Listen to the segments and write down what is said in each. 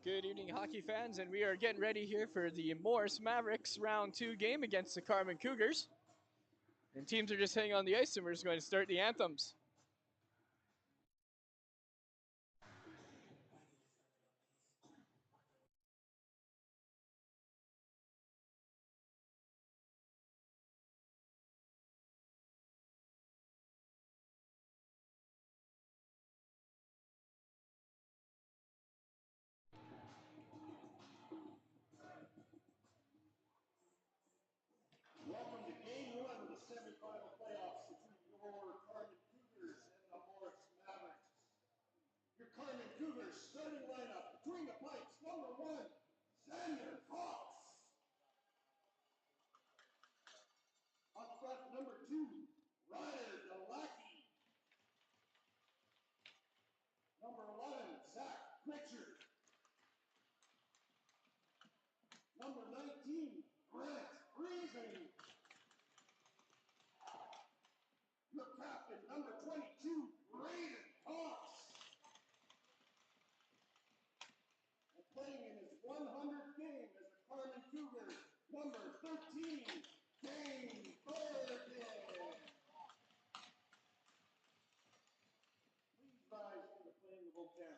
Good evening, hockey fans, and we are getting ready here for the Morris Mavericks round 2 game against the Carman Cougars. And teams are just hanging on the ice, and we're just going to start the anthems. Welcome to game one of the semifinal playoffs between your Carman Cougars and the Morris Mavericks. Your Carman Cougars starting lineup between the pipes, number one, Xander Cox. Up front, number two, Ryder Delacki. Number 11, Zach Pritchard. Number 19, Grant Friesen. Your captain, number 22, Braden Cox. And playing in his 100th game as the Carman Cougars, number 13, Dane Bergen. Please rise for the playing of both camera.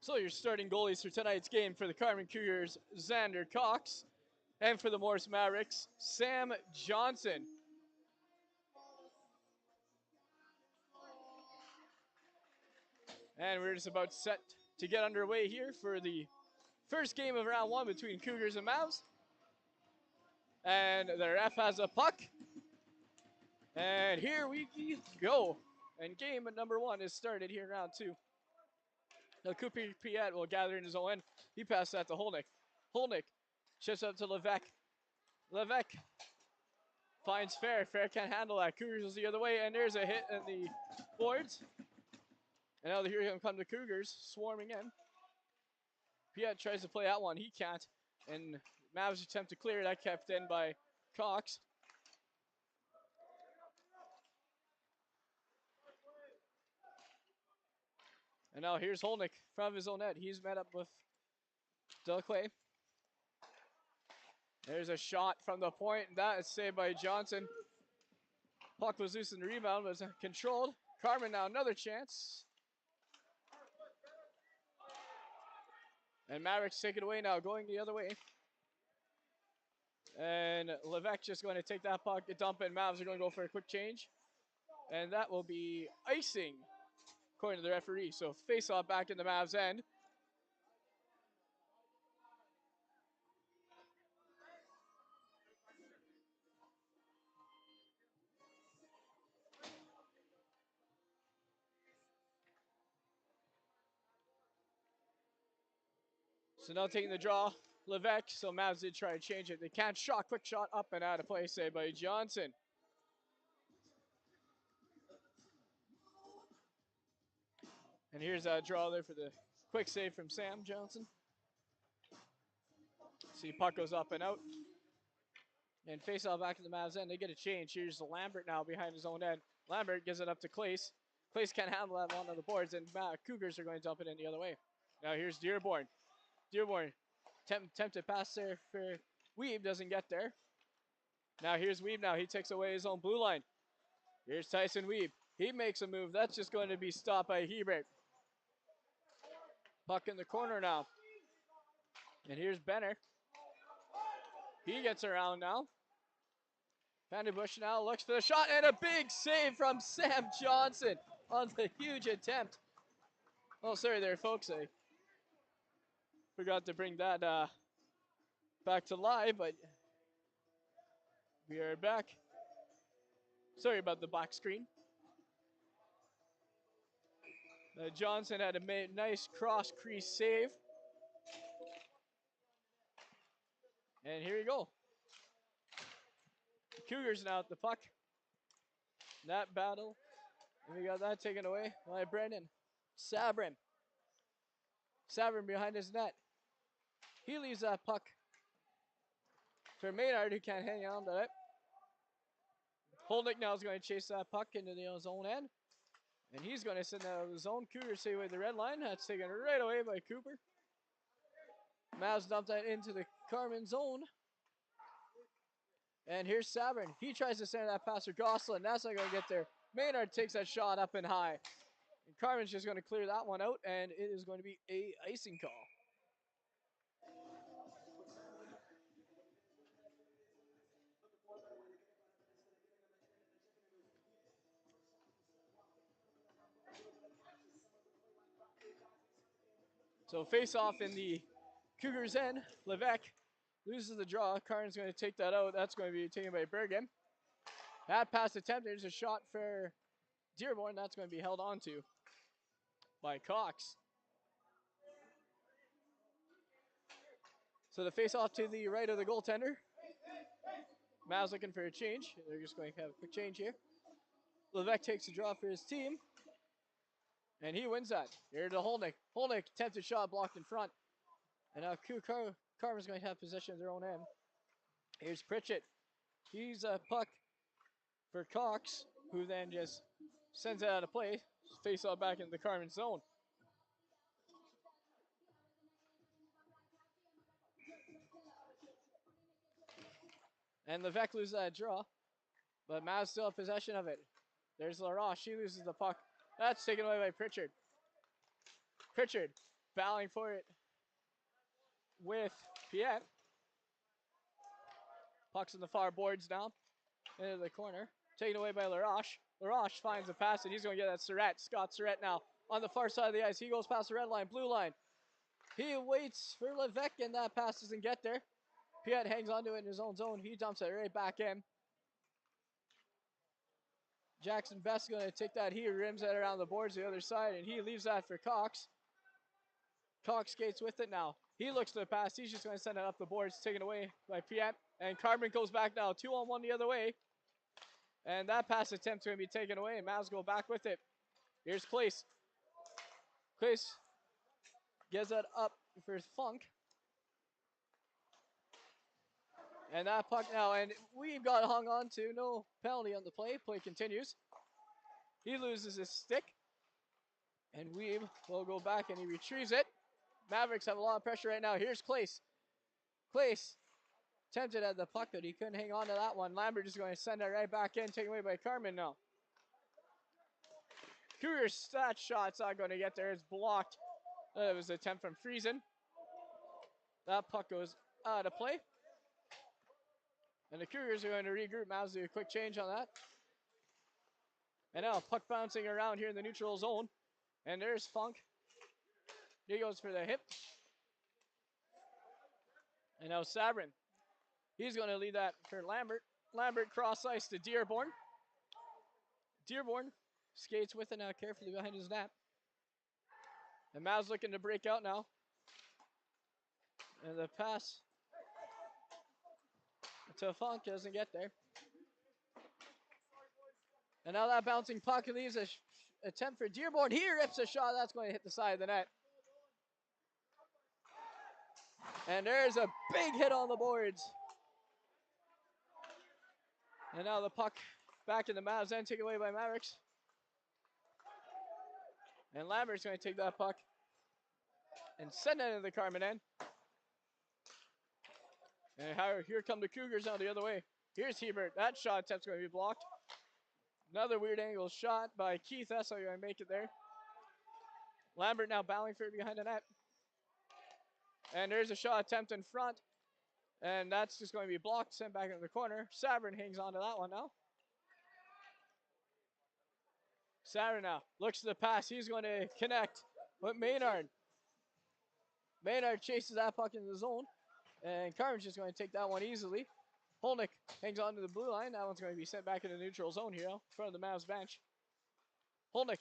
So your starting goalies for tonight's game for the Carman Cougars, Xander Cox, and for the Morris Mavericks, Sam Johnson. And we're just about set to get underway here for the first game of round 1 between Cougars and Mavs. And the ref has a puck. And here we go. And game number 1 is started here in round 2. Now Cooper Piet will gather in his own end. He passed that to Holnick. Holnick chips up to Levesque. Levesque finds Fair. Fair can't handle that. Cougars is the other way, and there's a hit in the boards. And now here come the Cougars swarming in. Piet tries to play that one. He can't. And Mavs attempt to clear that, kept in by Cox. And now here's Holnick from his own net. He's met up with Delaclay. There's a shot from the point. That is saved by Johnson. Puck was loose in the rebound, was controlled. Carman now another chance. And Mavericks take it away now, going the other way. And Levesque just going to take that puck, dump it. Mavs are going to go for a quick change. And that will be icing, according to the referee. So face off back in the Mavs end. So now taking the draw, Levesque. So Mavs did try to change it. They can't shot. Quick shot up and out of play, saved by Johnson. And here's a draw there for the quick save from Sam Johnson. See, puck goes up and out. And face off back to the Mavs end. They get a change. Here's Lambert now behind his own end. Lambert gives it up to Clace. Clace can't handle that one on the boards, and Cougars are going to dump it in the other way. Now here's Dearborn. Dearborn tempted pass there for Weeb, doesn't get there. Now here's Weeb now. He takes away his own blue line. Here's Tyson Weeb. He makes a move. That's just going to be stopped by Hebert. Puck in the corner now. And here's Benner. He gets around now. Vanderbush now looks for the shot, and a big save from Sam Johnson on the huge attempt. Oh, sorry there, folks. I forgot to bring that back to live, but we are back. Sorry about the black screen. Johnson had a nice cross crease save. And here you go. The Cougars now at the puck. That battle. And we got that taken away by Brendan Sabrin. Sabrin behind his net. He leaves that puck for Maynard, who can't hang on to it. Holnick now is going to chase that puck into his own end. And he's going to send out his own. Cougars stay with the red line. That's taken right away by Cooper. Mavs dump that into the Carman zone. And here's Sabrin. He tries to send that pass for Gosselin. That's not going to get there. Maynard takes that shot up and high. And Carman's just going to clear that one out, and it is going to be a icing call. So face off in the Cougars end. Levesque loses the draw. Carman's going to take that out. That's going to be taken by Bergen. That pass attempt. There's a shot for Dearborn. That's going to be held on to by Cox. So the face off to the right of the goaltender. Mavs looking for a change. They're just going to have a quick change here. Levesque takes the draw for his team. And he wins that. Here to Holnick. Holnick attempted shot blocked in front. And now Carver's going to have possession of their own end. Here's Pritchett. He's a puck for Cox, who then just sends it out of play. Face off back into the Carman zone. And Levesque loses that draw. But Mavs still have possession of it. There's LaRoche. She loses the puck. That's taken away by Pritchard. Pritchard battling for it with Piet. Puck's in the far boards now. Into the corner. Taken away by LaRoche. LaRoche finds a pass, and he's going to get that Surratt. Scott Surratt now on the far side of the ice. He goes past the red line, blue line. He waits for Levesque, and that pass doesn't get there. Piet hangs onto it in his own zone. He dumps it right back in. Jackson Best going to take that. He rims it around the boards the other side, and he leaves that for Cox. Cox skates with it now. He looks to the pass. He's just going to send it up the boards, taken away by Piet. And Carman goes back now, 2-on-1 the other way. And that pass attempt's going to be taken away, and Mavs go back with it. Here's Clace. Clace gets that up for Funk. And that puck now, and we've got hung on to. No penalty on the play. Play continues. He loses his stick. And Weeb will go back, and he retrieves it. Mavericks have a lot of pressure right now. Here's Clace. Clace tempted at the puck, but he couldn't hang on to that one. Lambert is going to send it right back in, taken away by Carman now. Cougars' stat shot's not going to get there. It's blocked. It was an attempt from Friesen. That puck goes out of play. And the Cougars are going to regroup. Mavs do a quick change on that. And now puck bouncing around here in the neutral zone. And there's Funk. He goes for the hip. And now Sabrin. He's going to lead that for Lambert. Lambert cross ice to Dearborn. Dearborn skates with it now carefully behind his net. And Mavs looking to break out now. And the pass to Funk doesn't get there. And now that bouncing puck leaves a attempt for Dearborn. He rips a shot. That's going to hit the side of the net. And there's a big hit on the boards. And now the puck back in the Mavs end, taken away by Mavericks. And Lambert's going to take that puck and send it into the Carman end. And here come the Cougars now the other way. Here's Hebert. That shot attempt's going to be blocked. Another weird angle shot by Keith. That's how you're going to make it there. Lambert now battling for it behind the net. And there's a shot attempt in front. And that's just going to be blocked, sent back into the corner. Sabrin hangs on to that one now. Sabrin now looks to the pass. He's going to connect with Maynard. Maynard chases that puck into the zone. And Carman's just going to take that one easily. Holnick hangs on to the blue line. That one's going to be sent back into the neutral zone here in front of the Mavs bench. Holnick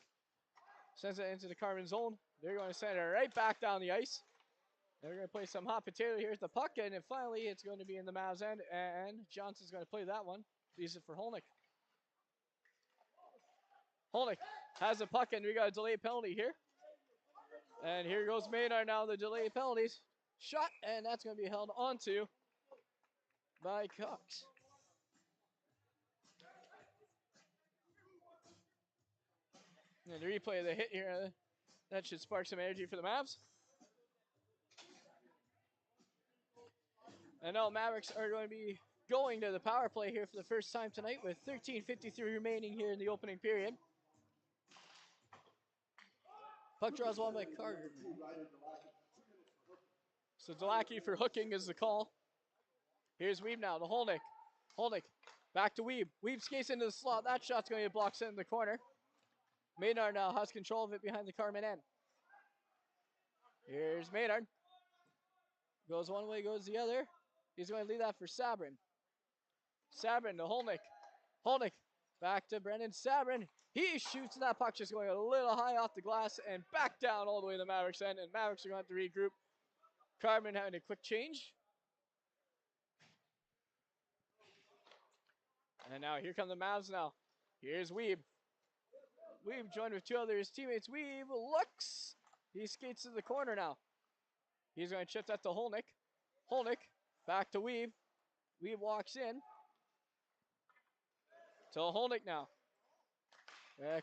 sends it into the Carman zone. They're going to send it right back down the ice. They're going to play some hot potato here at the puck. And then finally, it's going to be in the Mavs end. And Johnson's going to play that one. Leaves it for Holnick. Holnick has the puck, and we got a delayed penalty here. And here goes Maynard now, the delayed penalties. Shot, and that's going to be held onto by Cox. And the replay of the hit here, that should spark some energy for the Mavs. And now Mavericks are going to be going to the power play here for the first time tonight with 13:53 remaining here in the opening period. Puck draws one by Carter. So Delacqui for hooking is the call. Here's Weeb now to Holnick. Holnick back to Weeb. Weeb skates into the slot. That shot's going to be blocked in the corner. Maynard now has control of it behind the Carman end. Here's Maynard. Goes one way, goes the other. He's going to leave that for Sabrin. Sabrin to Holnick. Holnick back to Brendan Sabrin. He shoots, and that puck just going a little high off the glass and back down all the way to the Mavericks end. And Mavericks are going to have to regroup. Carman having a quick change. And now here come the Mavs now. Here's Weeb. Weeb joined with two other his teammates. Weeb looks. He skates to the corner now. He's going to chip that to Holnick. Holnick back to Weeb. Weeb walks in. To Holnick now.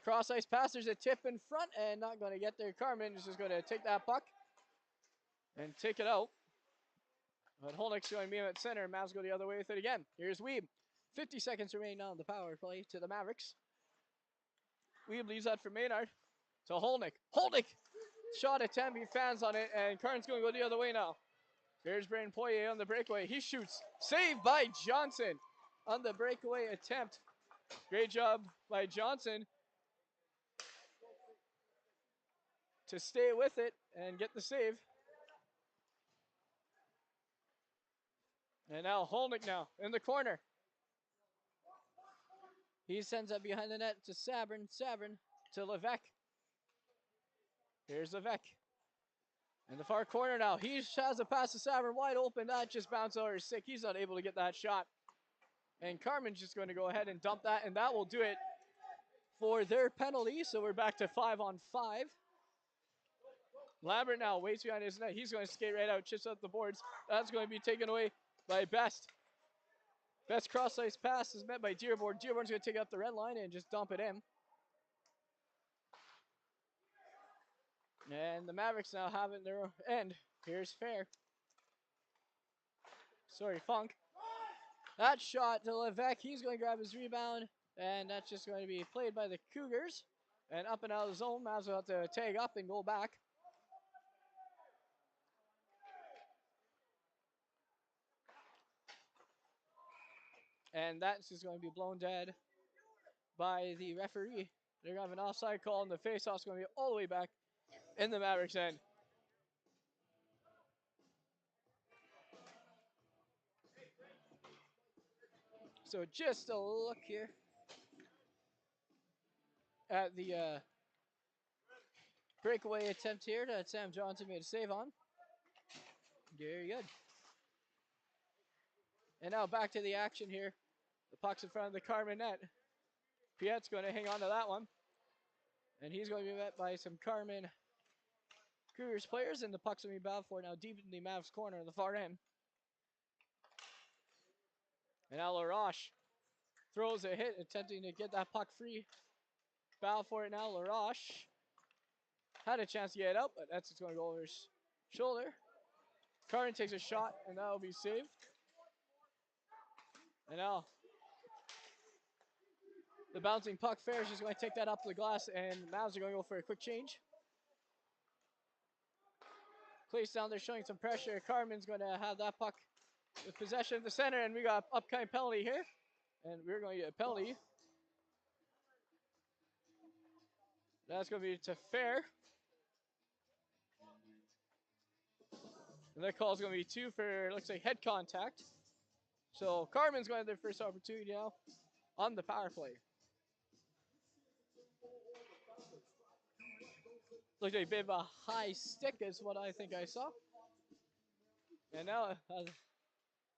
Cross ice pass. There's a tip in front and not going to get there. Carman is just going to take that puck and take it out. But Holnick's going to be at center. Mavs go the other way with it again. Here's Weeb. 50 seconds remaining on the power play to the Mavericks. Weeb leaves that for Maynard to Holnick. Holnick! Shot attempt. He fans on it, and Carman's going to go the other way now. Here's Brandon Poirier on the breakaway. He shoots. Saved by Johnson on the breakaway attempt. Great job by Johnson to stay with it and get the save. And now Holnick now in the corner. He sends that behind the net to Sabrin. Sabrin to Levesque. Here's Levesque. In the far corner now. He has a pass to Sabrin wide open. That just bounced over his stick. He's not able to get that shot. And Carman's just going to go ahead and dump that. And that will do it for their penalty. So we're back to 5-on-5. Lambert now waits behind his net. He's going to skate right out. Chips up the boards. That's going to be taken away by Best. Best cross-ice pass is met by Dearborn. Dearborn's going to take up the red line and just dump it in. And the Mavericks now have it in their end. Here's Fair. Sorry, Funk. That shot to Levesque. He's going to grab his rebound. And that's just going to be played by the Cougars. And up and out of the zone. Mavs will have to tag up and go back. And that's just going to be blown dead by the referee. They're going to have an offside call, and the face-off's going to be all the way back in the Mavericks' end. So just a look here at the breakaway attempt here that Sam Johnson made a save on. Very good. And now back to the action here. The puck's in front of the Carman net. Piet's going to hang on to that one. And he's going to be met by some Carman Cougars players, and the puck's going to be battled for now deep in the Mavs corner on the far end. And now LaRoche throws a hit, attempting to get that puck free. Battle for it now. LaRoche had a chance to get it out, but that's just going to go over his shoulder. Carman takes a shot, and that'll be saved. And now the bouncing puck, Fair is just going to take that up the glass, and Mavs are going to go for a quick change. Clay's down there showing some pressure. Carman's going to have that puck with possession of the center, and we got an upcoming penalty here. And we're going to get a penalty. That's going to be to Fair. And that call is going to be 2 for, looks like, head contact. So Carman's going to have their first opportunity now on the power play. Looked like a bit of a high stick is what I think I saw. And now,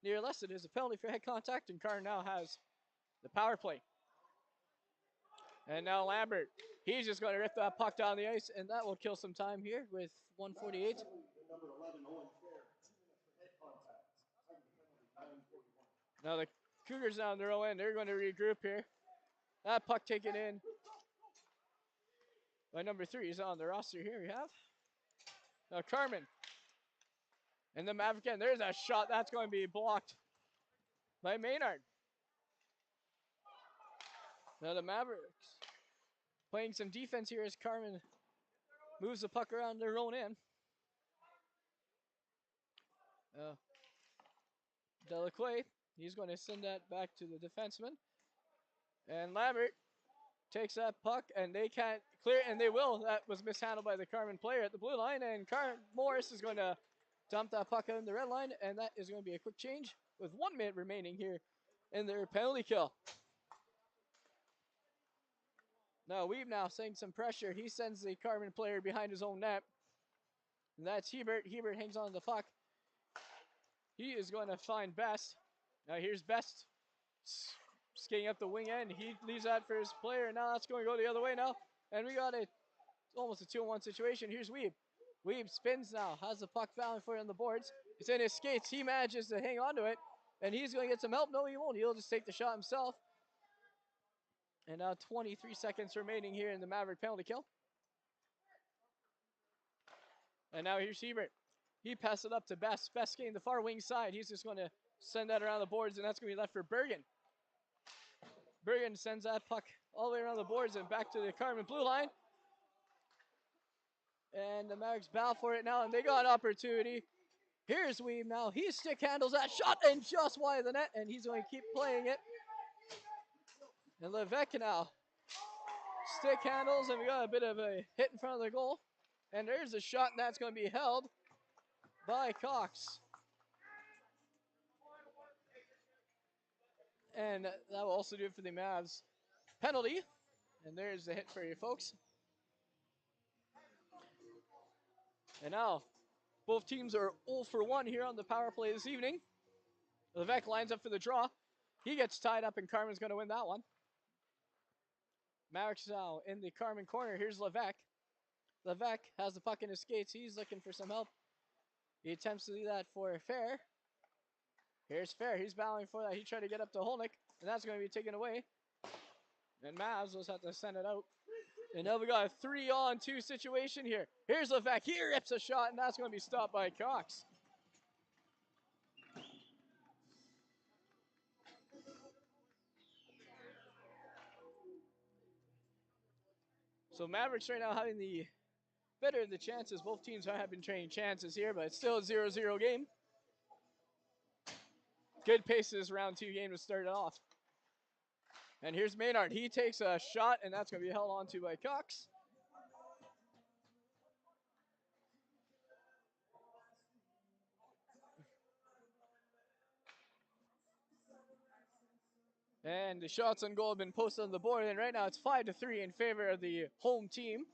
near less, it is a penalty for head contact, and Carman now has the power play. And now Lambert, he's just going to rip that puck down the ice, and that will kill some time here with 1:48. Number 11, Owen Fair, 2 minutes for head contact. Time to penalty, 9:41. Now the Cougars down their own end, they're going to regroup here. That puck taken in by number 3 is on the roster here. We have now Carman. And the Maverick end, there's a shot that's going to be blocked by Maynard. Now the Mavericks playing some defense here as Carman moves the puck around their own end. Delacroix, he's going to send that back to the defenseman. And Lambert takes that puck, and they can't clear it, and they will. That was mishandled by the Carman player at the blue line, and Morris is going to dump that puck on the red line, and that is going to be a quick change with 1 minute remaining here in their penalty kill. Now Weeb now seeing some pressure. He sends the Carman player behind his own net. And that's Hebert. Hebert hangs on to the puck. He is going to find Best. Now here's Best skating up the wing end. He leaves that for his player. Now that's going to go the other way now. And we got almost a 2-on-1 situation. Here's Weeb. Weeb spins now. Has the puck bouncing for it on the boards. It's in his skates. He manages to hang on to it. And he's going to get some help. No, he won't. He'll just take the shot himself. And now 23 seconds remaining here in the Maverick penalty kill. And now here's Hebert. He passes it up to Best. Best getting the far wing side. He's just going to send that around the boards, and that's going to be left for Bergen. Bergen sends that puck all the way around the boards and back to the Carman blue line. And the Mavericks battle for it now, and they got an opportunity. Here's Weeb now. He stick handles that shot and just wide of the net, and he's going to keep playing it. And Levesque now stick handles, and we got a bit of a hit in front of the goal. And there's a shot, and that's going to be held by Cox. And that will also do it for the Mavs penalty. And there's the hit for you folks. And now, both teams are 0 for 1 here on the power play this evening. Levesque lines up for the draw. He gets tied up, and Carman's going to win that one. Mavericks now in the Carman corner. Here's Levesque. Levesque has the puck in his skates. He's looking for some help. He attempts to do that for Fair. Here's Fair. He's battling for that. He tried to get up to Holnick, and that's going to be taken away. And Mavs will have to send it out. And now we got a 3-on-2 situation here. Here's Levesque. He rips a shot, and that's going to be stopped by Cox. So Mavericks right now having the better of the chances. Both teams have been trading chances here, but it's still a 0-0 game. Good pace to this round 2 game to start it off. And here's Maynard. He takes a shot, and that's going to be held onto by Cox. And the shots on goal have been posted on the board, and right now it's 5-3 in favor of the home team.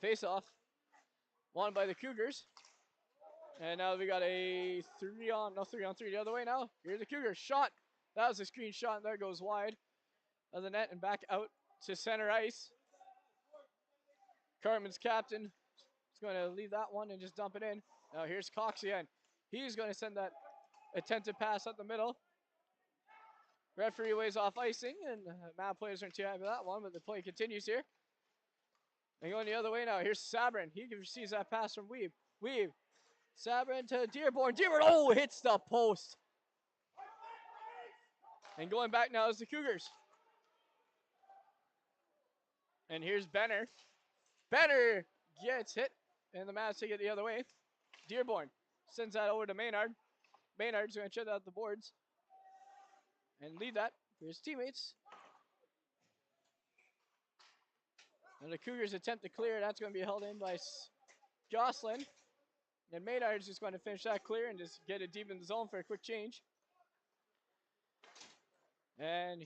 Face-off won by the Cougars. And now we got a 3-on-3 the other way now. Here's the Cougars shot. That was a screen shot, and there goes wide. of the net and back out to center ice. Carman's captain is going to leave that one and just dump it in. Now here's Cox again. He's going to send that attempted pass up the middle. Referee waves off icing, and Mav players aren't too happy with that one, but the play continues here. And going the other way now. Here's Sabrin. He receives that pass from Weeb. Weeb. Sabrin to Dearborn. Dearborn, oh, hits the post. And going back now is the Cougars. And here's Benner. Benner gets hit, and the Mavs take it the other way. Dearborn sends that over to Maynard. Maynard's going to shut out the boards and leave that for his teammates. And the Cougars attempt to clear. That's going to be held in by Jocelyn. And Maynard's just going to finish that clear and just get it deep in the zone for a quick change. And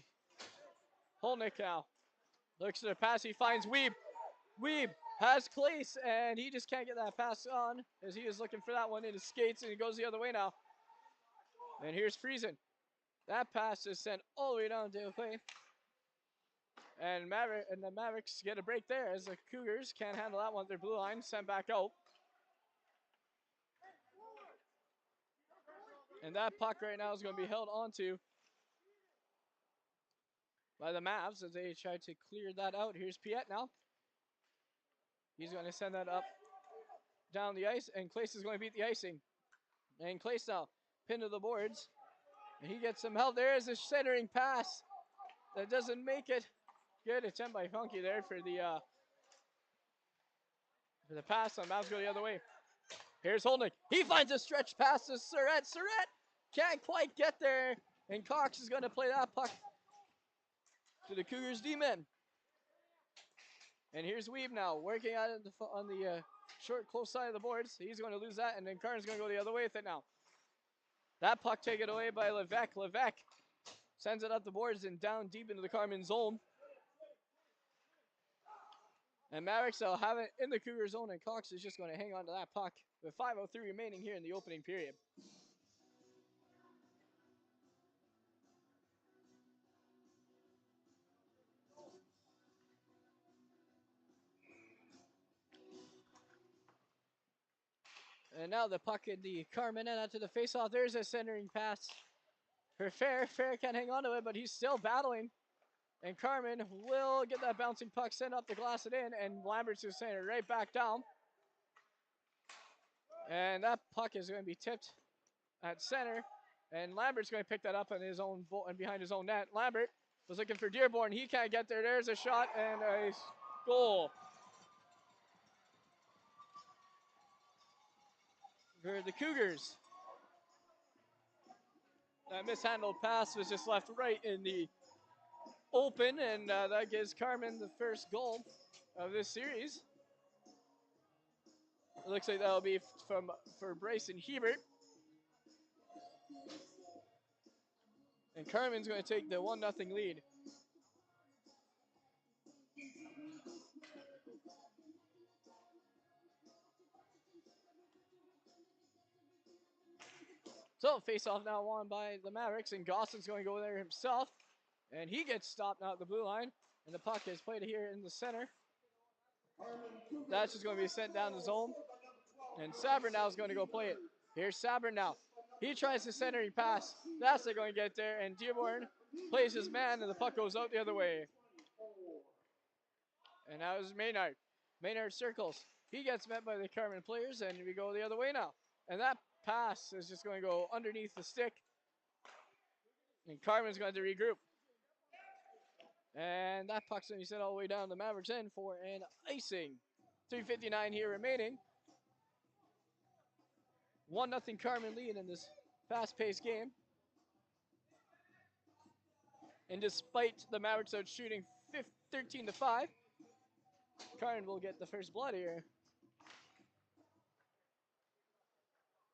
Holnick now looks to the pass. He finds Weeb. Weeb has Clace, and he just can't get that pass on as he is looking for that one in his skates, and he goes the other way now. And here's Friesen. That pass is sent all the way down to play. And the Mavericks get a break there as the Cougars can't handle that one. Their blue line sent back out. And that puck right now is going to be held onto by the Mavs as they try to clear that out. Here's Piet now. He's going to send that up down the ice, and Clace is going to beat the icing. And Clace now pinned to the boards. And he gets some help. There is a centering pass that doesn't make it. Good attempt by Funky there for the pass. On Mavs go the other way. Here's Holnick. He finds a stretch pass to Surratt. Surratt can't quite get there. And Cox is going to play that puck to the Cougars D-men. And here's Weeb now working out on the short, close side of the boards. He's going to lose that, and then Carn's going to go the other way with it now. That puck taken away by Levesque. Levesque sends it up the boards and down deep into the Carman zone. And Mavericks will have it in the Cougar zone, and Cox is just going to hang on to that puck with 5:03 remaining here in the opening period. And now the puck in the Carman end out to the faceoff. There's a centering pass for Fair. Fair can't hang on to it, but he's still battling. And Carman will get that bouncing puck, send up the glass it in, and Lambert's just sending it right back down. And that puck is going to be tipped at center. And Lambert's going to pick that up on his own and behind his own net. Lambert was looking for Dearborn. He can't get there. There's a shot and a goal for the Cougars. That mishandled pass was just left right in the open, and that gives Carman the first goal of this series. It looks like that'll be for Bryson Hebert. And Carman's going to take the 1-0 lead. So face-off now won by the Mavericks, and Goslin's going to go there himself. And he gets stopped out the blue line, and the puck is played here in the center. That's just going to be sent down the zone. And Sabrin now is going to go play it. Here's Sabrin now. He tries to centering pass. That's not going to get there, and Dearborn plays his man, and the puck goes out the other way. And now is Maynard. Maynard circles. He gets met by the Carman players, and we go the other way now. And that pass is just going to go underneath the stick. And Carman's going to regroup. And that puck's going to be sent all the way down the Mavericks end for an icing. 3:59 here remaining. 1-0 Carman lead in this fast-paced game. And despite the Mavericks out shooting 13-5, Carman will get the first blood here.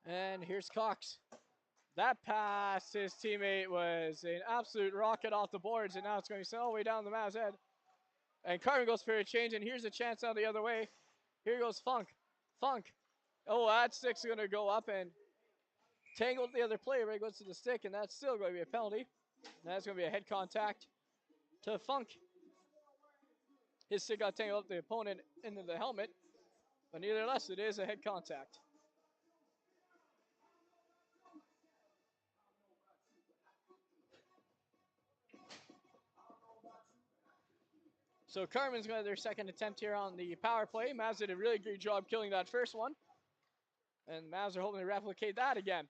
And here's Cox. That pass, his teammate was an absolute rocket off the boards, and now it's going to be sent all the way down the Mavs' head. And Carman goes for a change, and here's a chance out the other way. Here goes Funk. Funk. Oh, that stick's going to go up and tangle the other player. Right goes to the stick, and that's still going to be a penalty. And that's going to be a head contact to Funk. His stick got tangled up the opponent into the helmet, but nevertheless, it is a head contact. So Carman's got their second attempt here on the power play. Mavs did a really great job killing that first one. And Mavs are hoping to replicate that again.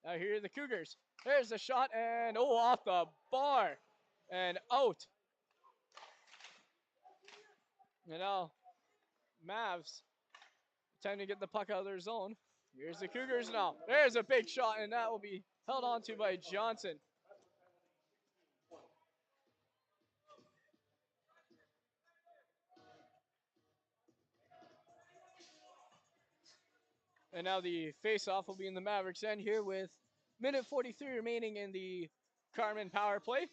Now here are the Cougars. There's the shot, and oh, off the bar. And out. And now Mavs trying to get the puck out of their zone. Here's the Cougars now. There's a big shot, and that will be held on to by Johnson. And now the face-off will be in the Mavericks end here with minute 43 remaining in the Carman power play.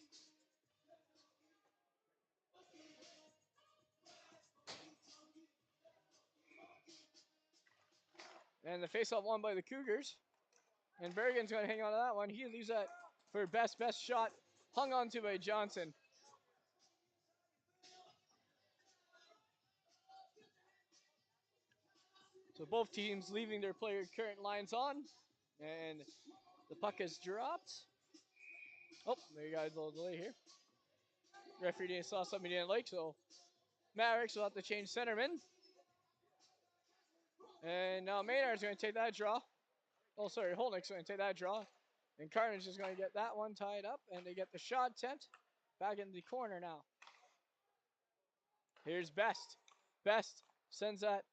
And the face-off won by the Cougars. And Bergen's going to hang on to that one. He leaves that for best shot. Hung on to by Johnson. So both teams leaving their player current lines on. And the puck is dropped. Oh, there you got a little delay here. Referee didn't saw something he didn't like, so Mavericks will have to change centerman. And now Maynard's going to take that draw. Oh, sorry, Holnick's going to take that draw. And Carman's just going to get that one tied up, and they get the shot attempt back in the corner now. Here's Best. Best sends that.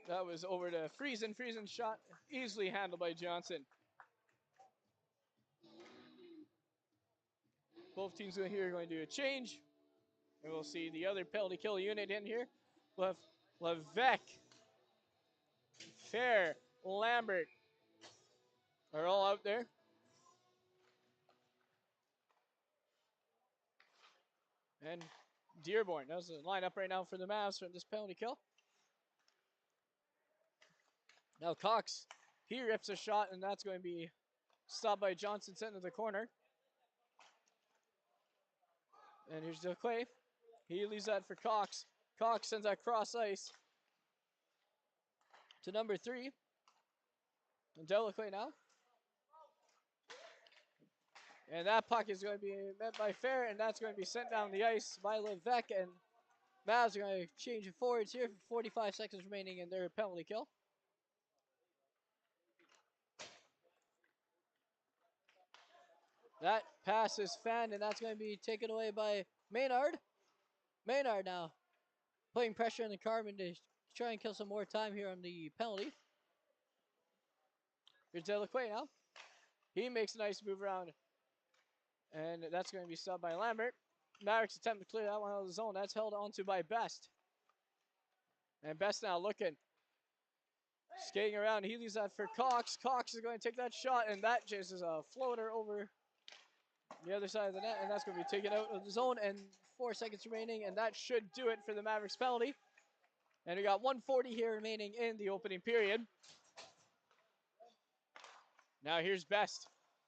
That was over to Friesen. Friesen's shot easily handled by Johnson. Both teams here are going to do a change. And we'll see the other penalty kill unit in here. Levesque, Fair, Lambert are all out there. And Dearborn. That's the lineup right now for the Mavs from this penalty kill. Now Cox, he rips a shot, and that's going to be stopped by Johnson sent to the corner. And here's Delclay. He leaves that for Cox. Cox sends that cross ice to number 3. And Delacroix now. And that puck is going to be met by Fair, and that's going to be sent down the ice by Levesque. And Mavs are going to change it forwards here for 45 seconds remaining in their penalty kill. That pass is fanned, and that's going to be taken away by Maynard. Maynard now putting pressure on the Carman to try and kill some more time here on the penalty. Here's Delacroix now. He makes a nice move around, and that's going to be stopped by Lambert. Mavericks attempt to clear that one out of the zone. That's held onto by Best. And Best now looking. Skating around. He leaves that for Cox. Cox is going to take that shot, and that just is a floater over the other side of the net, and that's going to be taken out of the zone, and 4 seconds remaining, and that should do it for the Mavericks penalty. And we got 1:40 here remaining in the opening period. Now here's Best.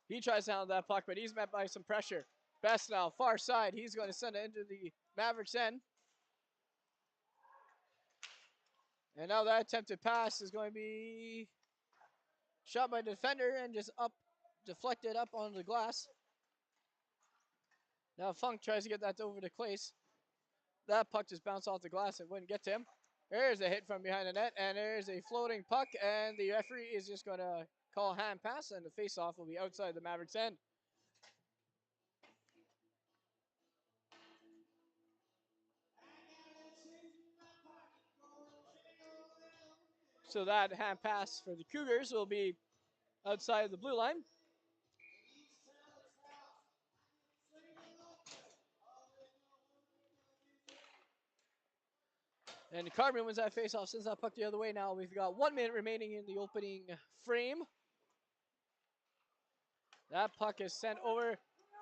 He tries to handle that puck, but he's met by some pressure. Best now, far side. He's going to send it into the Mavericks end. And now that attempted pass is going to be shot by the defender and just deflected up onto the glass. Now Funk tries to get that over to Clace. That puck just bounced off the glass and wouldn't get to him. There's a hit from behind the net, and there's a floating puck, and the referee is just going to call hand pass, and the face-off will be outside the Mavericks end. So that hand pass for the Cougars will be outside of the blue line. And Carman wins that faceoff, sends that puck the other way now. We've got 1 minute remaining in the opening frame. That puck is sent over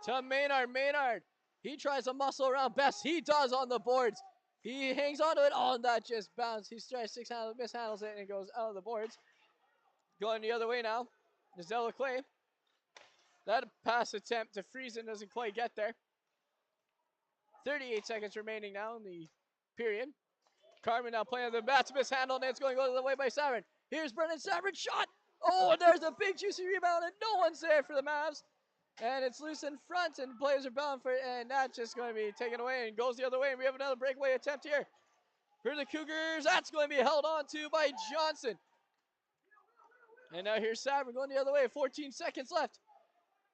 to Maynard. Maynard, he tries to muscle around Best. He does on the boards. He hangs on to it. Oh, and that just bounced. He tries mishandles it, and it goes out of the boards. Going the other way now is Delacroix. That pass attempt to Friesen doesn't quite get there. 38 seconds remaining now in the period. Carman now playing the bats, mishandled, and it's going to go the way by Savin. Here's Brennan Savin, shot! Oh, and there's a big juicy rebound, and no one's there for the Mavs. And it's loose in front, and players are bound for it, and that's just going to be taken away and goes the other way. And we have another breakaway attempt here for the Cougars. That's going to be held on to by Johnson. And now here's Sabrin going the other way. 14 seconds left.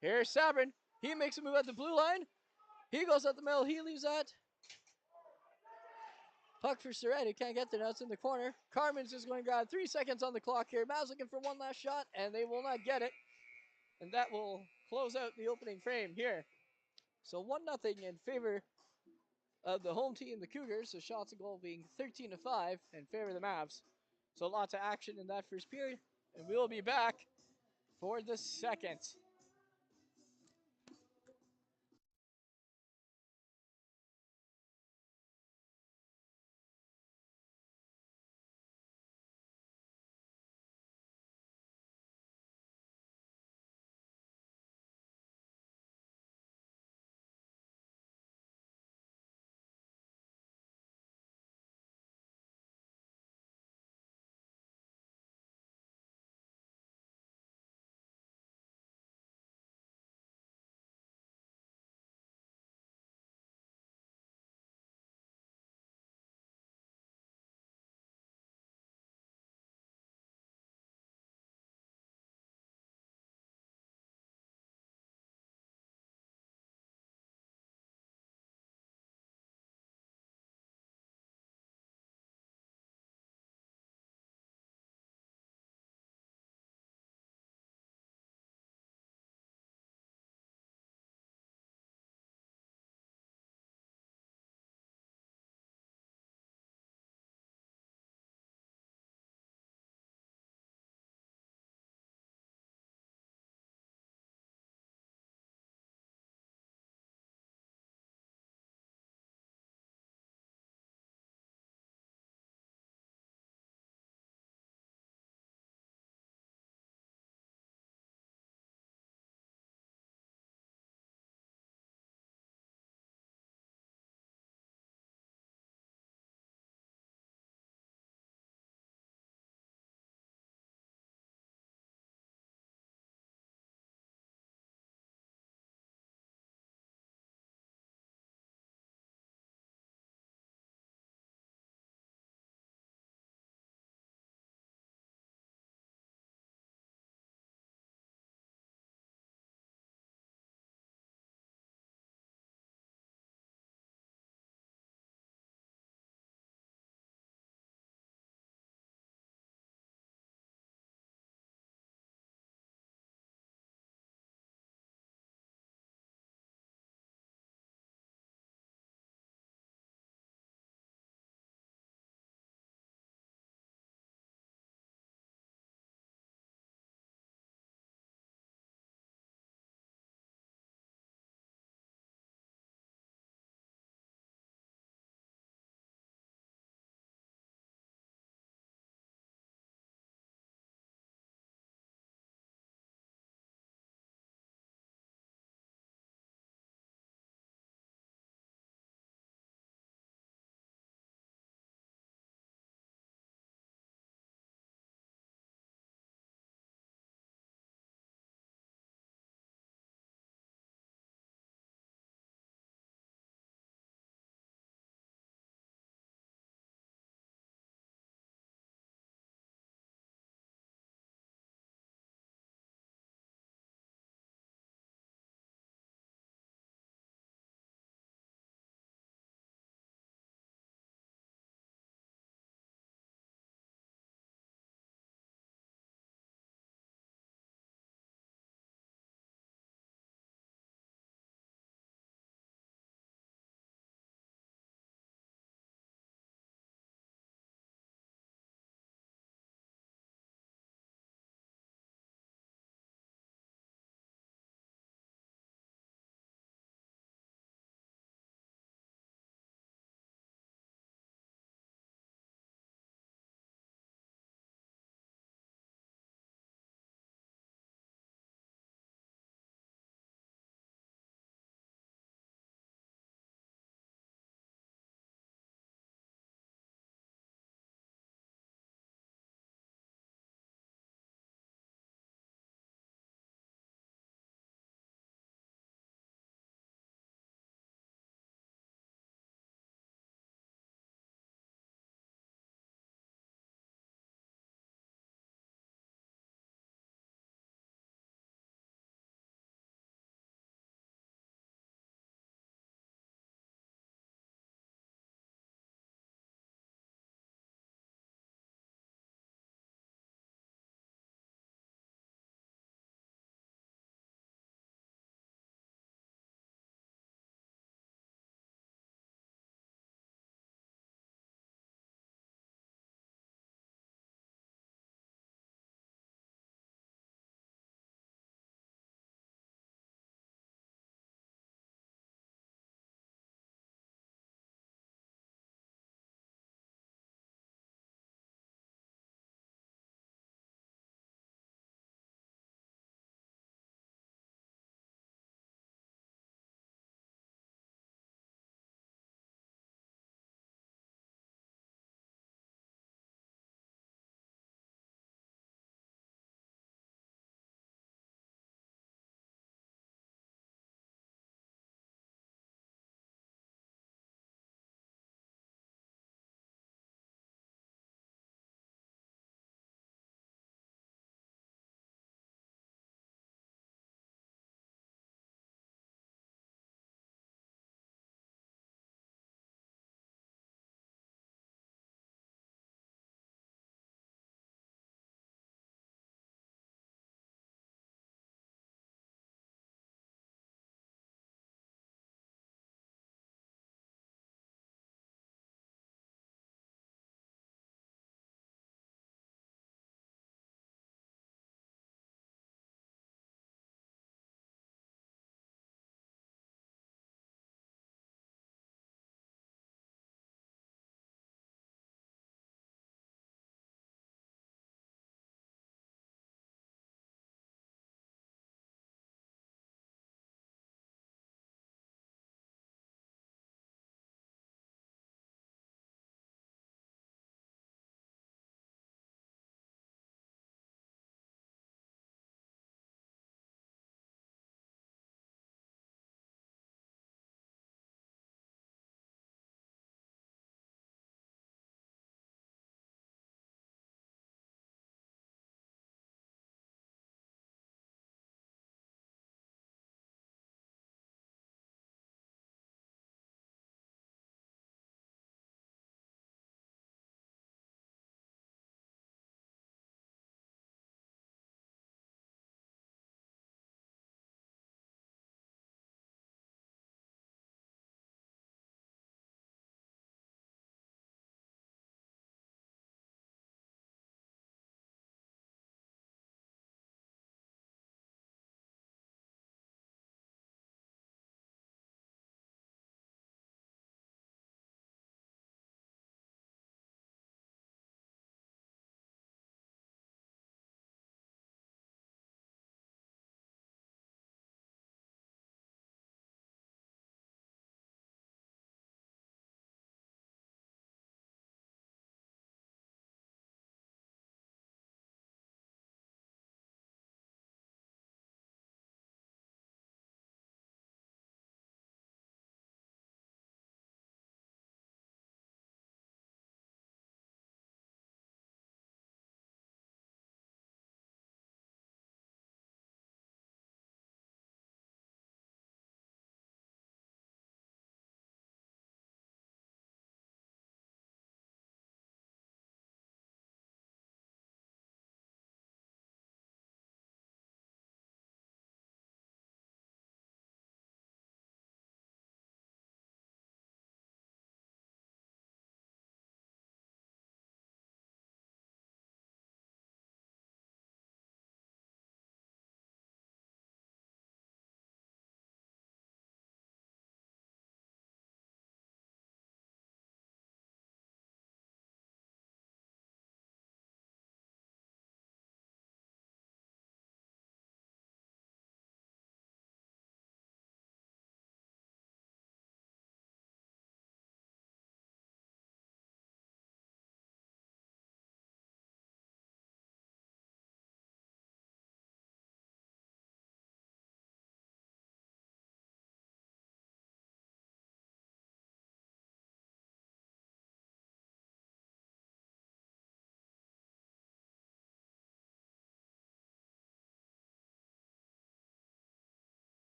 Here's Sabrin. He makes a move at the blue line. He goes up the middle. He leaves that puck for Surratt. He can't get there. Now it's in the corner. Carmen's just going to grab 3 seconds on the clock here. Mavs looking for one last shot, and they will not get it. And that will close out the opening frame here. So 1-0 in favor of the home team, the Cougars. So shots and goal being 13-5 in favor of the Mavs. So lots of action in that first period. And we'll be back for the second.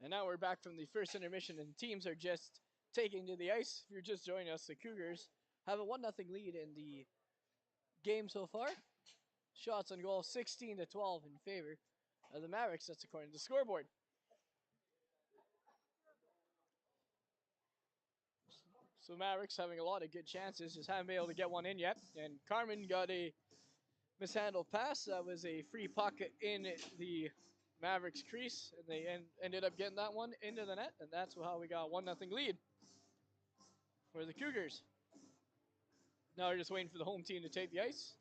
And now we're back from the first intermission, and teams are just taking to the ice. If you're just joining us, the Cougars have a 1-0 lead in the game so far. Shots on goal 16 to 12 in favor of the Mavericks. That's according to the scoreboard. So Mavericks having a lot of good chances, just haven't been able to get one in yet. And Carman got a mishandled pass. That was a free puck in the Mavericks crease, and they ended up getting that one into the net, and that's how we got a 1-0 lead for the Cougars. Now we're just waiting for the home team to take the ice,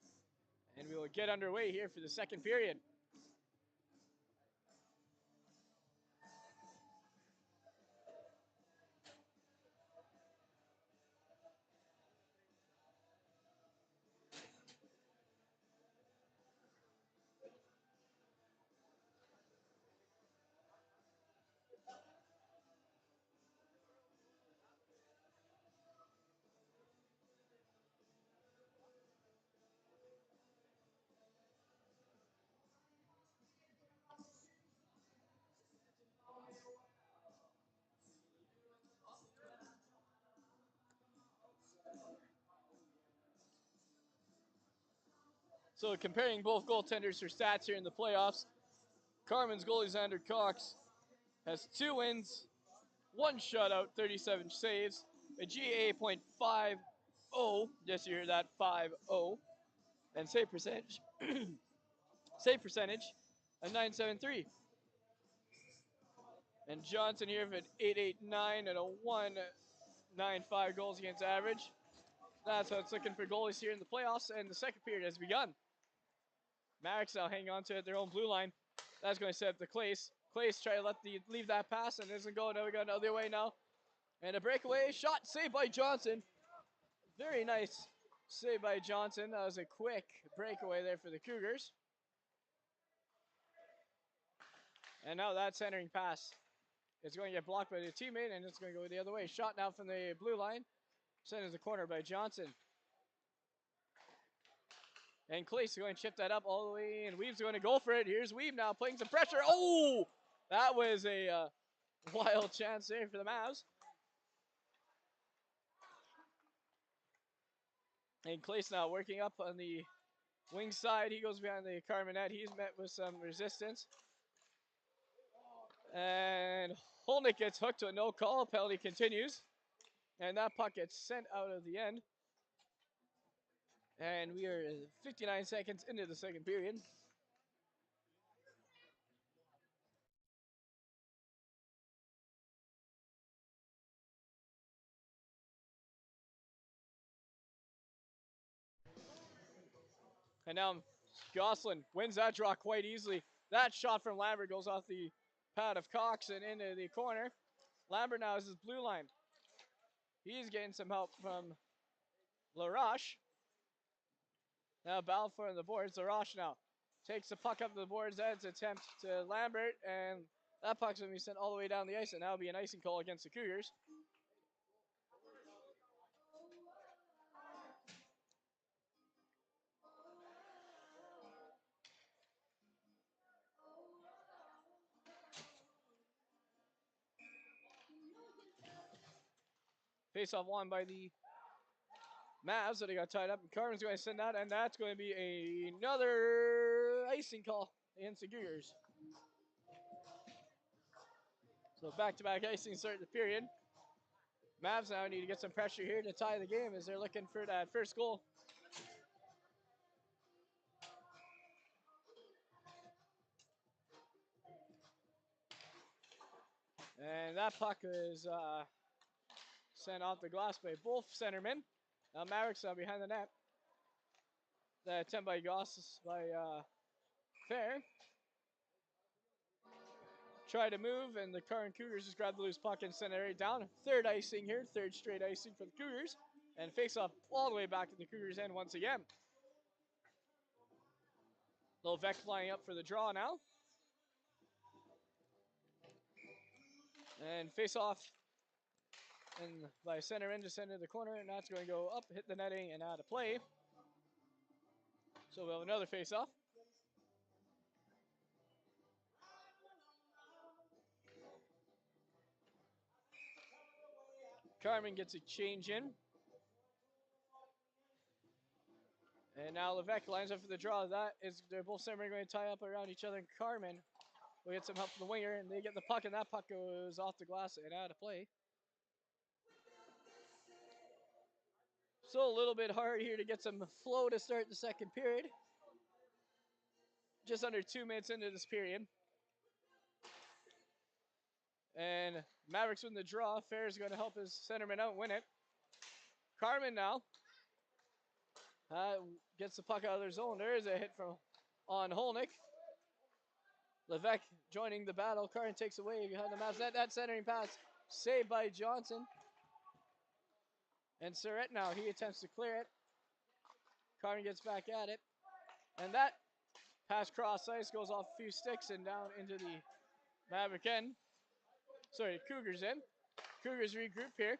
and we will get underway here for the second period. So comparing both goaltenders for stats here in the playoffs, Carman's goalie Xander Cox has 2 wins, 1 shutout, 37 saves, a GA.50, yes you hear that, 5-0, and save percentage, a 973. And Johnson here with 889 and a 195 goals against average. That's how it's looking for goalies here in the playoffs, and the second period has begun. Mavericks now hang on to it, their own blue line. That's going to set up the Clace. Clace try to leave that pass, and isn't going. Now we got another way now. And a breakaway shot saved by Johnson. Very nice save by Johnson. That was a quick breakaway there for the Cougars. And now that centering pass is going to get blocked by the teammate, and it's going to go the other way. Shot now from the blue line. Sent in the corner by Johnson. And Clace going to chip that up all the way, and Weave's going to go for it. Here's Weave now playing some pressure. Oh! That was a wild chance there for the Mavs. And Clace now working up on the wing side. He goes behind the Carman net. He's met with some resistance. And Holnick gets hooked to a no call. Penalty continues. And that puck gets sent out of the end. And we are 59 seconds into the second period. And now Gosselin wins that draw quite easily. That shot from Lambert goes off the pad of Cox and into the corner. Lambert now is his blue line. He's getting some help from LaRoche. Now Balfour on the boards. LaRoche now takes the puck up to the boards. That's an attempt to Lambert, and that puck's going to be sent all the way down the ice, and now will be an icing call against the Cougars. Face-off won by the Mavs, so they got tied up. And Carman's going to send that, and that's going to be another icing call against the Cougars. So back-to-back icing start the period. Mavs now need to get some pressure here to tie the game as they're looking for that first goal. And that puck is sent off the glass by both centermen. Now Mavericks are behind the net. The attempt by Goss by Fair. Try to move, and the Carman Cougars just grab the loose puck and send it right down. Third icing here, third straight icing for the Cougars. And face off all the way back to the Cougars' end once again. Lovek flying up for the draw now. And face off and by center in to send to the corner, and that's going to go up, hit the netting, and out of play. So we'll have another face off. Carman gets a change in. And now Levesque lines up for the draw. They're both going to tie up around each other. And Carman will get some help from the winger, and they get the puck, and that puck goes off the glass and out of play. So a little bit hard here to get some flow to start the second period. Just under 2 minutes into this period. And Mavericks win the draw. Fair is going to help his centerman out win it. Carman now gets the puck out of their zone. There is a hit on Holnick. Levesque joining the battle. Carman takes away behind the Mavs. That centering pass saved by Johnson. And Surrett now, he attempts to clear it. Carman gets back at it. And that pass cross ice goes off a few sticks and down into the Maverick end. Sorry, Cougars end. Cougars regroup here.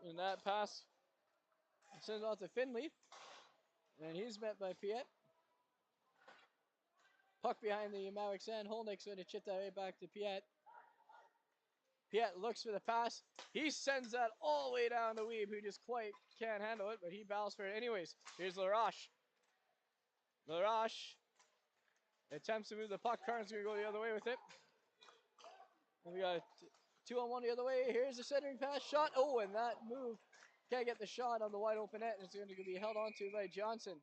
And that pass sends off to Finley. And he's met by Piet. Puck behind the Mavericks end. Holnick's going to chip that right back to Piet. Piet looks for the pass. He sends that all the way down to Weeb, who just quite can't handle it, but he battles for it anyways. Here's LaRoche. LaRoche attempts to move the puck. Carn's going to go the other way with it. And we got a 2-on-1 the other way. Here's the centering pass shot. Oh, and that move can't get the shot on the wide open net. It's going to be held on to by Johnson.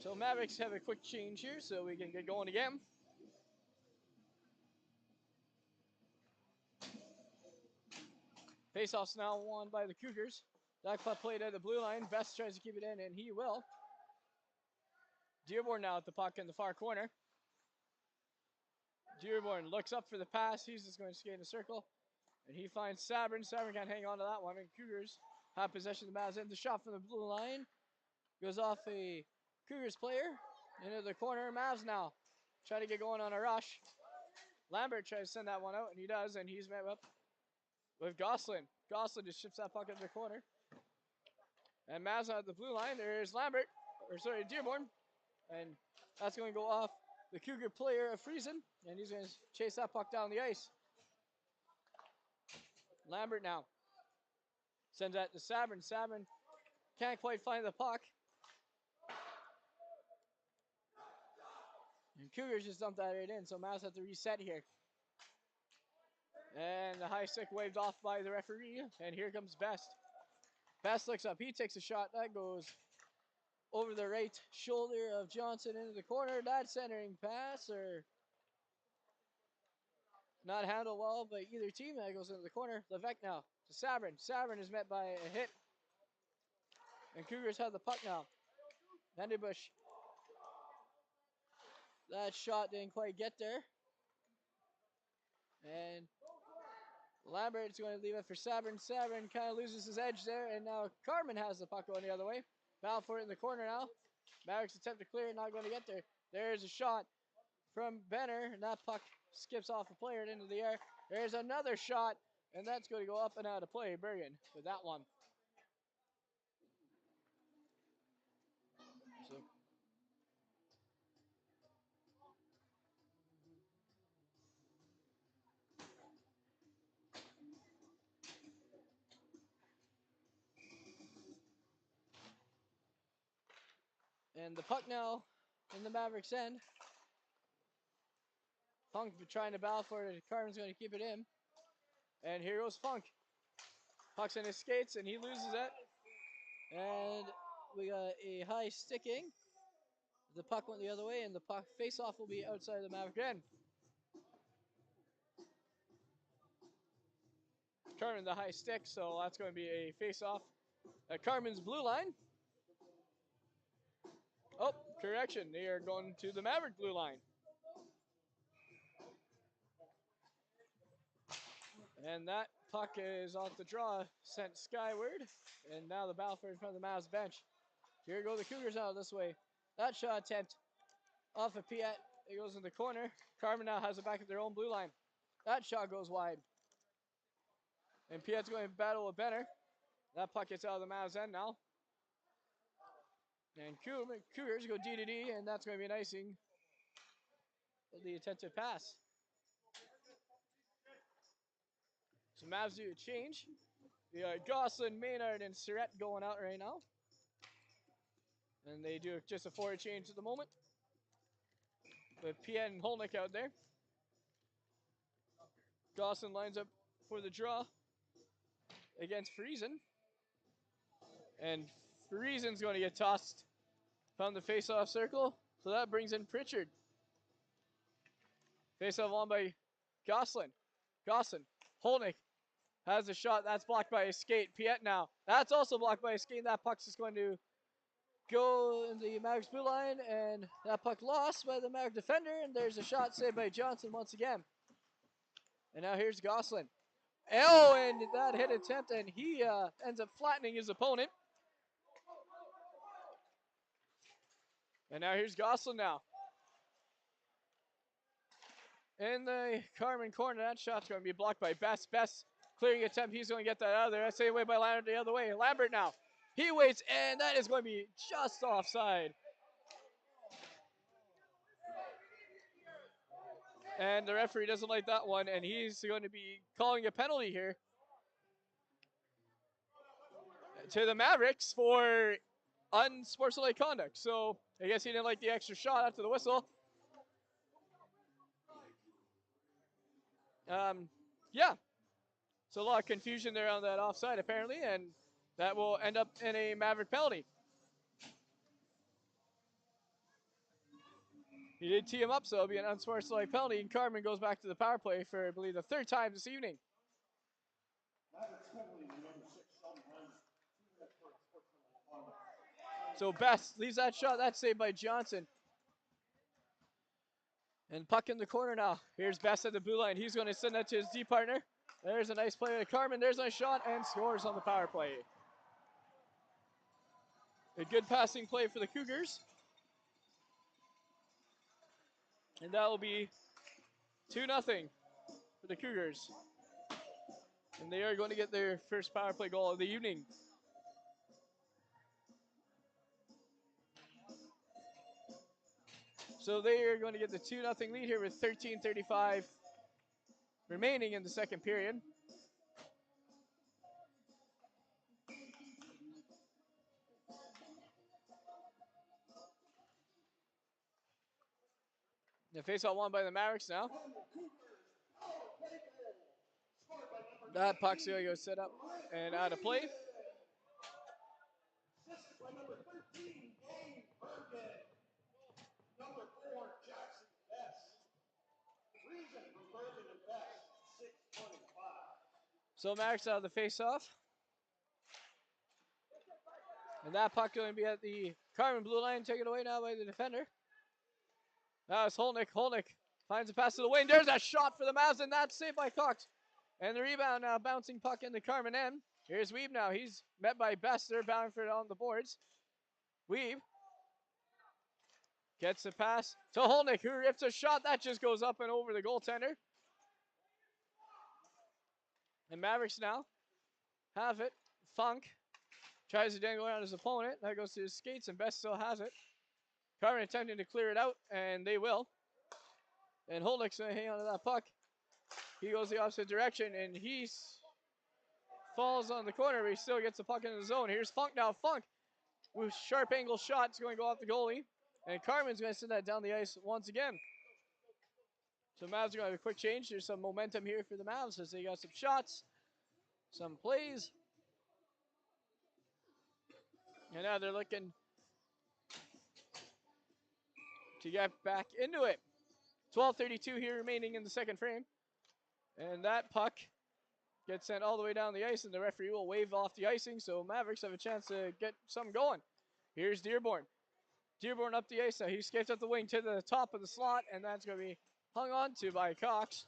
So Mavericks have a quick change here so we can get going again. Faceoff's now won by the Cougars. That puck played at the blue line. Best tries to keep it in, and he will. Dearborn now at the puck in the far corner. Dearborn looks up for the pass. He's just going to skate in a circle. And he finds Sabrin. Sabrin can't hang on to that one. And Cougars have possession of the Mavs. The shot from the blue line goes off a Cougars player into the corner. Mavs now try to get going on a rush. Lambert tries to send that one out, and he does. And he's met up with Gosselin. Gosselin just ships that puck into the corner. And Mavs out of the blue line. There's Dearborn. And that's going to go off the Cougar player of Friesen. And he's going to chase that puck down the ice. Lambert now sends that to Sabrin. Sabrin can't quite find the puck. And Cougars just dumped that right in, so Mavs have to reset here. And the high stick waved off by the referee. And here comes Best. Best looks up. He takes a shot. That goes over the right shoulder of Johnson into the corner. That centering pass or not handled well by either team. That goes into the corner. Levesque now to Sabrin. Sabrin is met by a hit. And Cougars have the puck now. Vanderbush. That shot didn't quite get there. And Lambert's going to leave it for Sabrin. Sabrin kind of loses his edge there. And now Carman has the puck going the other way. Battle for it in the corner now. Mavericks attempt to clear it, not going to get there. There's a shot from Benner. And that puck skips off a player into the air. There's another shot. And that's going to go up and out of play. Bergen with that one. So and the puck now in the Mavericks end. Funk trying to battle for it. Carman's going to keep it in. And here goes Funk. Puck's in his skates and he loses it. And we got a high sticking. The puck went the other way and the puck face-off will be outside the Maverick end. Carman the high stick, so that's going to be a face-off at Carman's blue line. Oh, correction. They are going to the Maverick blue line. And that puck is off the draw, sent skyward. And now the battle for in front of the Mavs bench. Here go the Cougars out this way. That shot attempt off of Piet. It goes in the corner. Carman now has it back at their own blue line. That shot goes wide. And Piet's going to battle with Benner. That puck gets out of the Mavs end now. And Cougars go D to D, and that's going to be an icing. The attentive pass. So Mavs do a change. We got Gosselin, Maynard, and Surratt going out right now. And they do just a forward change at the moment. With Piet and Holnick out there. Gosselin lines up for the draw against Friesen. And Friesen's going to get tossed from the face-off circle. So that brings in Pritchard. Face-off won by Gosselin. Holnick has a shot. That's blocked by a skate. Piet now. That's also blocked by a skate. That puck's just going to go in the Mavericks blue line. And that puck lost by the Maverick defender. And there's a shot saved by Johnson once again. And now here's Gosselin. Oh, and that hit attempt. And he ends up flattening his opponent. And now here's Gosselin now. In the Carman corner, that shot's going to be blocked by Best. Best clearing attempt. He's going to get that out of there. That's saved away by Lambert the other way. Lambert now. He waits, and that is going to be just offside. And the referee doesn't like that one, and he's going to be calling a penalty here to the Mavericks for unsportsmanlike conduct. So I guess he didn't like the extra shot after the whistle. Yeah. So a lot of confusion there on that offside, apparently, and that will end up in a Maverick penalty. He did tee him up, so it'll be an unsportsmanlike penalty, and Carman goes back to the power play for, I believe, the third time this evening. So Best leaves that shot. That's saved by Johnson. And puck in the corner now. Here's Best at the blue line. He's going to send that to his D partner. There's a nice play by Carman. There's a shot and scores on the power play. A good passing play for the Cougars. And that will be 2-0 for the Cougars. And they are going to get their first power play goal of the evening. So they are going to get the 2-0 lead here with 13:35 remaining in the second period. The faceoff won by the Mavericks now. That puck's going to go set up and out of play. Number 13, Dave Bergen. Number 4, Jackson Best. Reason for Bergen and Best, 6:25. So Mavericks out of the faceoff. And that puck going to be at the Carman blue line, taken away now by the defender. Now it's Holnick. Holnick finds a pass to the wing. There's a shot for the Mavs, and that's saved by Cox. And the rebound now, bouncing puck in the Carman end. Here's Weeb now. He's met by Best. They're bound for it on the boards. Weeb gets the pass to Holnick, who rips a shot. That just goes up and over the goaltender. And Mavericks now have it. Funk tries to dangle around his opponent. That goes to his skates, and Best still has it. Carman attempting to clear it out, and they will. And Holnick's going to hang on to that puck. He goes the opposite direction, and he falls on the corner, but he still gets the puck in the zone. Here's Funk now. Funk with sharp angle shot. It's going to go off the goalie. And Carman's going to send that down the ice once again. So Mavs are going to have a quick change. There's some momentum here for the Mavs as they got some shots, some plays. And now they're looking to get back into it. 12:32 here remaining in the second frame. And that puck gets sent all the way down the ice, and the referee will wave off the icing, so Mavericks have a chance to get something going. Here's Dearborn. Dearborn up the ice now. He skates up the wing to the top of the slot, and that's going to be hung on to by Cox.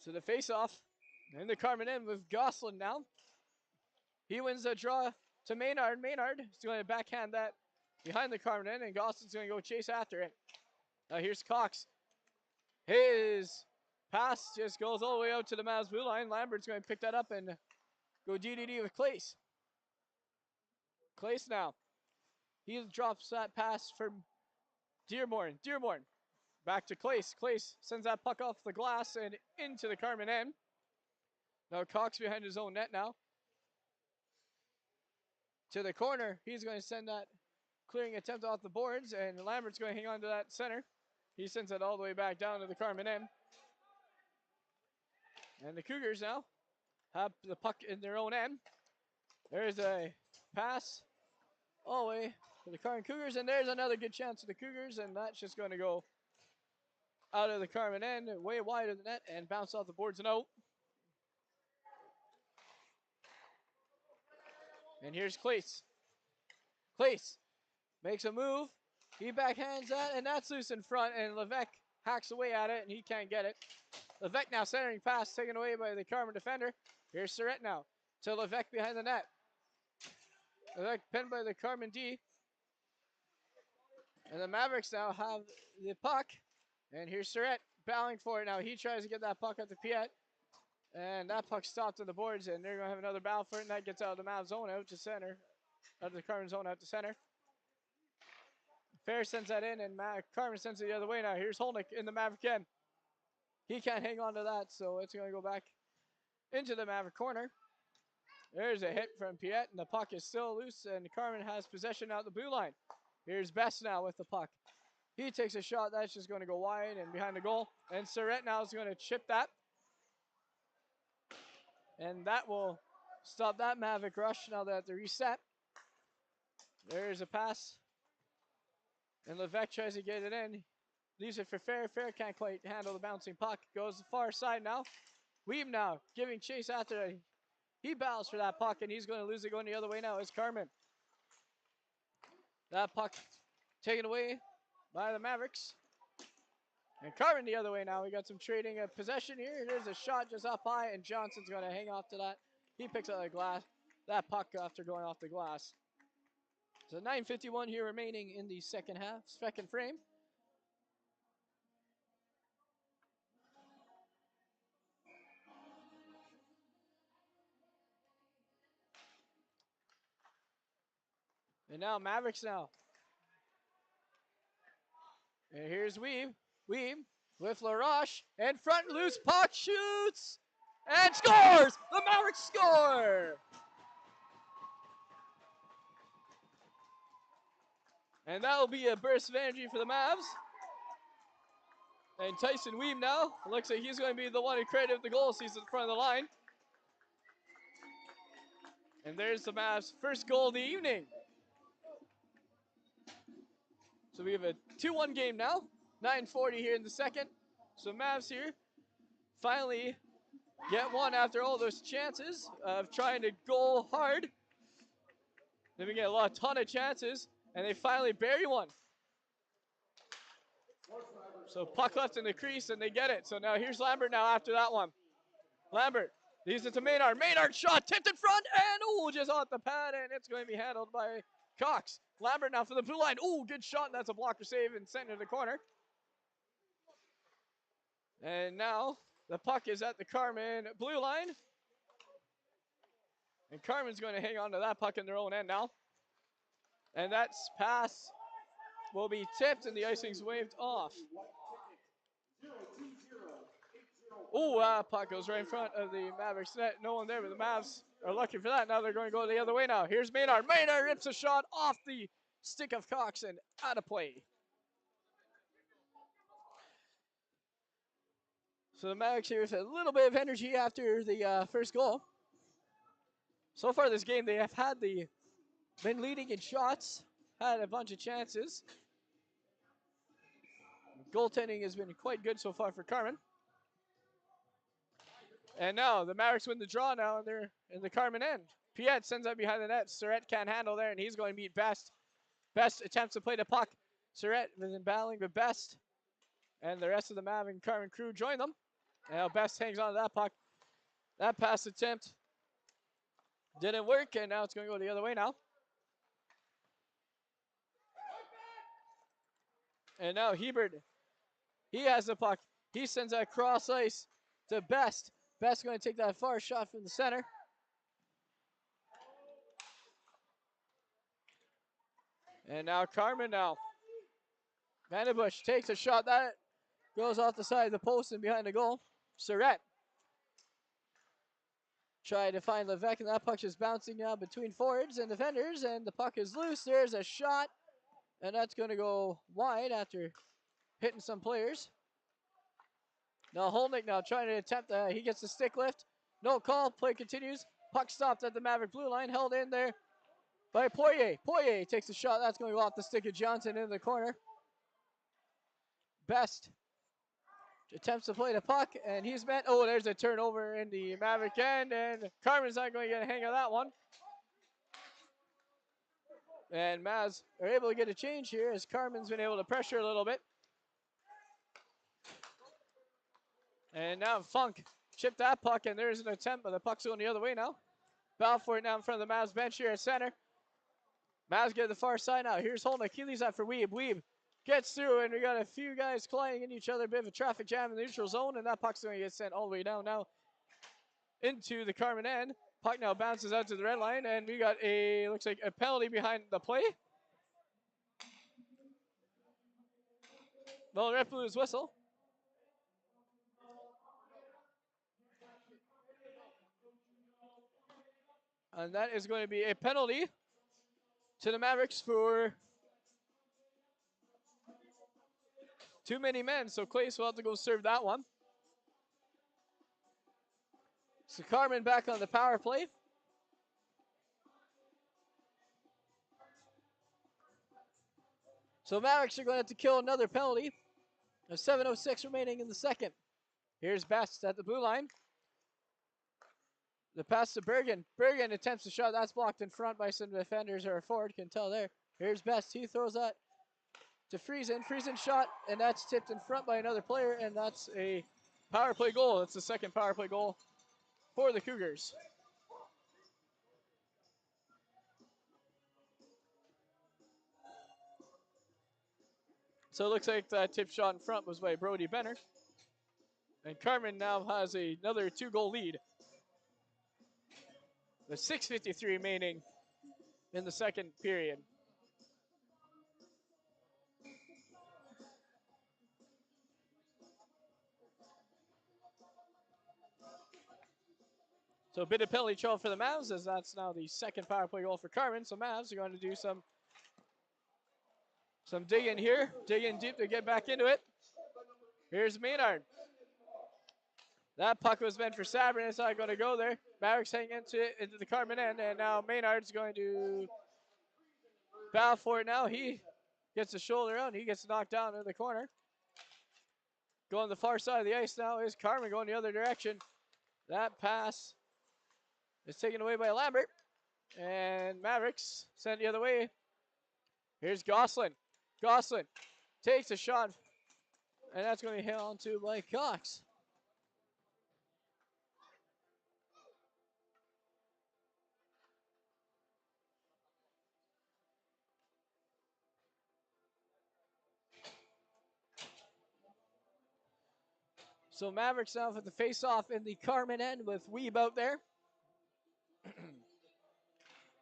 So the face-off in the Carman end with Gosselin now. He wins the draw to Maynard. Maynard is going to backhand that behind the Carman end, and Gosselin's going to go chase after it. Now here's Cox. His pass just goes all the way out to the Mavs blue line. Lambert's going to pick that up and go DDD with Clace. Clace now. He drops that pass from Dearborn. Dearborn back to Clace. Clace sends that puck off the glass and into the Carman end. Now Cox behind his own net now. To the corner. He's going to send that clearing attempt off the boards, and Lambert's going to hang on to that center. He sends it all the way back down to the Carman end. And the Cougars now have the puck in their own end. There's a pass all the way to the Carman Cougars, and there's another good chance for the Cougars, and that's just going to go out of the Carman end, way wide of the net, and bounce off the boards and out. And here's Clace. Clace makes a move. He backhands that, and that's loose in front, and Levesque hacks away at it, and he can't get it. Levesque now centering pass, taken away by the Carman defender. Here's Surrett now to Levesque behind the net. Levesque pinned by the Carman D. And the Mavericks now have the puck. And here's Surrett battling for it now. He tries to get that puck up to Piet. And that puck stopped on the boards, and they're going to have another battle for it, and that gets out of the Mavs zone out to center. Out of the Carman zone out to center. Fair sends that in, and Carman sends it the other way now. Here's Holnick in the Maverick end. He can't hang on to that, so it's going to go back into the Maverick corner. There's a hit from Piet, and the puck is still loose, and Carman has possession out the blue line. Here's Best now with the puck. He takes a shot. That's just going to go wide and behind the goal. And Surrett now is going to chip that. And that will stop that Maverick rush now that the reset. There's a pass. And Levesque tries to get it in. Leaves it for Fair. Fair can't quite handle the bouncing puck. Goes the far side now. Weeb now giving chase after it. He battles for that puck, and he's going to lose it going the other way now. It's Carman. That puck taken away by the Mavericks. And Carman the other way now. We got some trading of possession here. There's a shot just up high, and Johnson's going to hang off to that. He picks up that puck after going off the glass. So 9:51 here remaining in the second half, second frame. And now Mavericks now. And here's Weeb. Weeb with LaRoche. And front loose puck shoots. And scores! The Mavericks score! And that will be a burst of energy for the Mavs. And Tyson Weeb now. It looks like he's going to be the one who created the goal. He's in front of the line. And there's the Mavs' first goal of the evening. So we have a 2-1 game now. 9:40 here in the second. So Mavs here finally get one after all those chances of trying to goal hard. Then we get a ton of chances, and they finally bury one. So puck left in the crease, and they get it. So now here's Lambert now after that one. Lambert leaves it to Maynard. Maynard shot tipped in front, and just off the pad, and it's going to be handled by Cox. Lambert now for the blue line. Good shot. That's a blocker save and sent into the corner. And now the puck is at the Carman blue line. And Carman's going to hang on to that puck in their own end now. And that pass will be tipped, and the icing's waved off. That puck goes right in front of the Mavericks net. No one there, but the Mavs are looking for that. Now they're going to go the other way now. Here's Maynard. Maynard rips a shot off the stick of Cox and out of play. So the Mavericks here with a little bit of energy after the first goal. So far this game, they have been leading in shots, had a bunch of chances. Goaltending has been quite good so far for Carman. And now the Mavericks win the draw now, and they're in the Carman end. Piet sends that behind the net. Surrett can't handle there, and he's going to meet Best. Best attempts to play the puck. Surrett was in battling with Best. And the rest of the Mav and Carman crew join them. Now Best hangs on to that puck. That pass attempt didn't work, and now it's going to go the other way now. And now Hebert, he has the puck. He sends that cross ice to Best. Best going to take that far shot from the center. And now Carman now. Vandenbush takes a shot. That goes off the side of the post and behind the goal. Surratt trying to find Levesque, and that puck is bouncing now between forwards and defenders, and the puck is loose. There's a shot, and that's going to go wide after hitting some players. Now Holnick now trying to attempt, he gets the stick lift. No call, play continues. Puck stopped at the Maverick blue line, held in there by Poirier. Poirier takes a shot, that's going to go off the stick of Johnson in the corner. Best attempts to play the puck, and he's met. Oh, there's a turnover in the Maverick end, and Carmen's not going to get a hang of that one. And Mavs are able to get a change here as Carmen's been able to pressure a little bit. And now Funk chipped that puck, and there's an attempt, but the puck's going the other way now. Balfour now in front of the Mavs bench here at center. Mavs get the far side now. Here's Holnick. He leaves that for Weeb. Weeb gets through, and we got a few guys colliding into each other. A bit of a traffic jam in the neutral zone, and that puck's going to get sent all the way down now into the Carman end. Puck now bounces out to the red line, and we got a, looks like a penalty behind the play. No, the ref blew his whistle. And that is going to be a penalty to the Mavericks for too many men. So Clace will have to go serve that one. So Carman back on the power play. So Mavericks are going to have to kill another penalty. There's 7:06 remaining in the second. Here's Best at the blue line. The pass to Bergen. Bergen attempts a shot. That's blocked in front by some defenders or a forward. Can tell there. Here's Best. He throws that to Friesen. Friesen shot, and that's tipped in front by another player, and that's a power play goal. That's the second power play goal for the Cougars. So it looks like that tip shot in front was by Brody Benner. And Carman now has another 2-goal lead. With 6:53 remaining in the second period. So a bit of penalty trouble for the Mavs, as that's now the second power play goal for Carman. So Mavs are going to do some digging here, digging deep to get back into it. Here's Maynard. That puck was meant for Sabrin. It's not going to go there. Mavericks hang into the Carman end, and now Maynard's going to battle for it now. He gets the shoulder out, and he gets knocked down in the corner. Going the far side of the ice now is Carman going the other direction. That pass is taken away by Lambert, and Mavericks sent the other way. Here's Gosselin. Gosselin takes a shot, and that's going to be hit onto by Cox. So Mavericks now with the face-off in the Carman end with Weeb out there.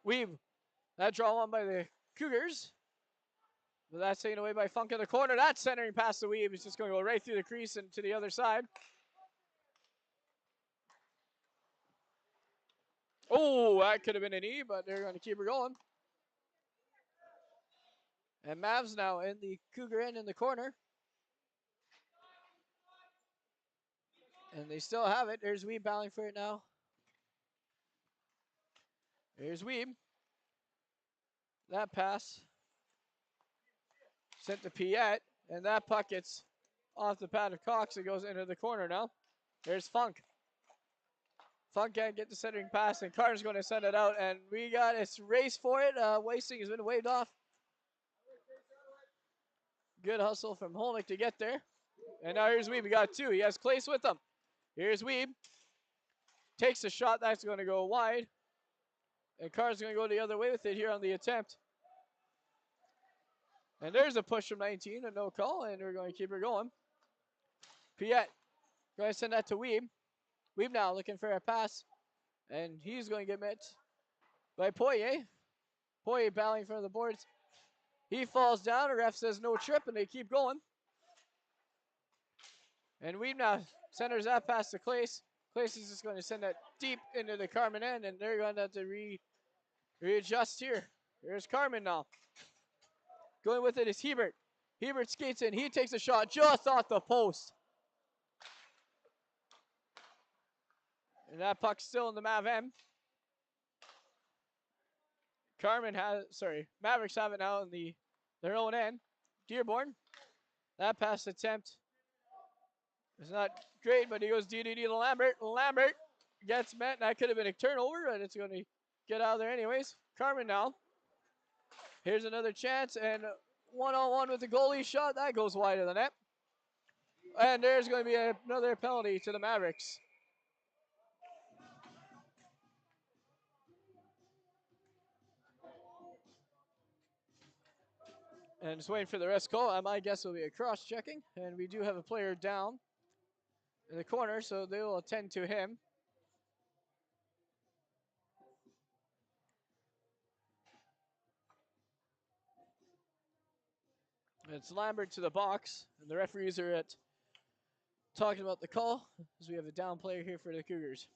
Weeb, that draw on by the Cougars. But that's taken away by Funk in the corner. That centering pass to Weeb is just going to go right through the crease and to the other side. Oh, that could have been an E, but they're going to keep her going. And Mavs now in the Cougar end in the corner. And they still have it. There's Weeb battling for it now. Here's Weeb. That pass sent to Piet. And that puck gets off the pad of Cox. It goes into the corner now. There's Funk. Funk can't get the centering pass, and Carter's going to send it out. And we got a race for it. Wasting has been waved off. Good hustle from Holnick to get there. And now here's Weeb. We got two. He has Clace with him. Here's Weeb. Takes a shot. That's going to go wide. And Carr's going to go the other way with it here on the attempt. And there's a push from 19, a no call, and we're going to keep her going. Piet going to send that to Weeb. Weeb now looking for a pass. And he's going to get met by Poirier. Poirier battling in front of the boards. He falls down. The ref says no trip, and they keep going. And Weeb now centers that pass to Clace. Clace is just going to send that deep into the Carman end, and they're going to have to readjust here. Here's Carman now. Going with it is Hebert. Hebert skates in. He takes a shot just off the post. And that puck's still in the Mav end. Mavericks have it now in their own end. Dearborn. That pass attempt is not great, but he goes DDD to Lambert. Lambert gets met. That could have been a turnover, and it's going to get out of there anyways. Carman now. Here's another chance, and one-on-one with the goalie shot. That goes wide of the net. And there's going to be another penalty to the Mavericks. And just waiting for the rest call. My guess will be a cross-checking. And we do have a player down in the corner, so they will attend to him. It's Lambert to the box. And the referees are talking about the call, as we have a down player here for the Cougars.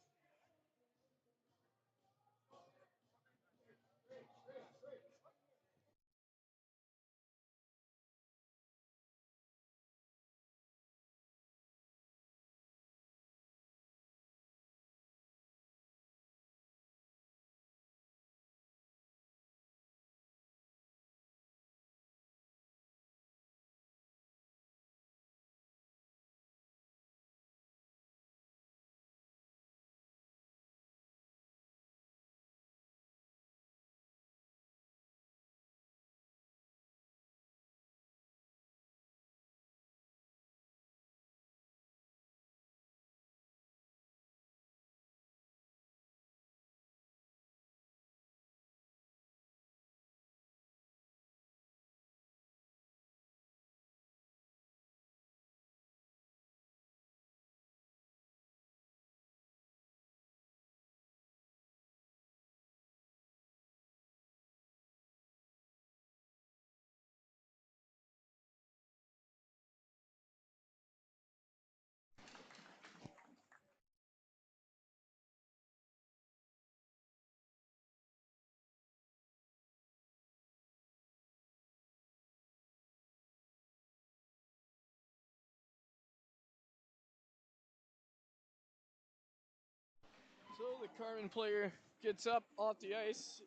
So the Carman player gets up off the ice.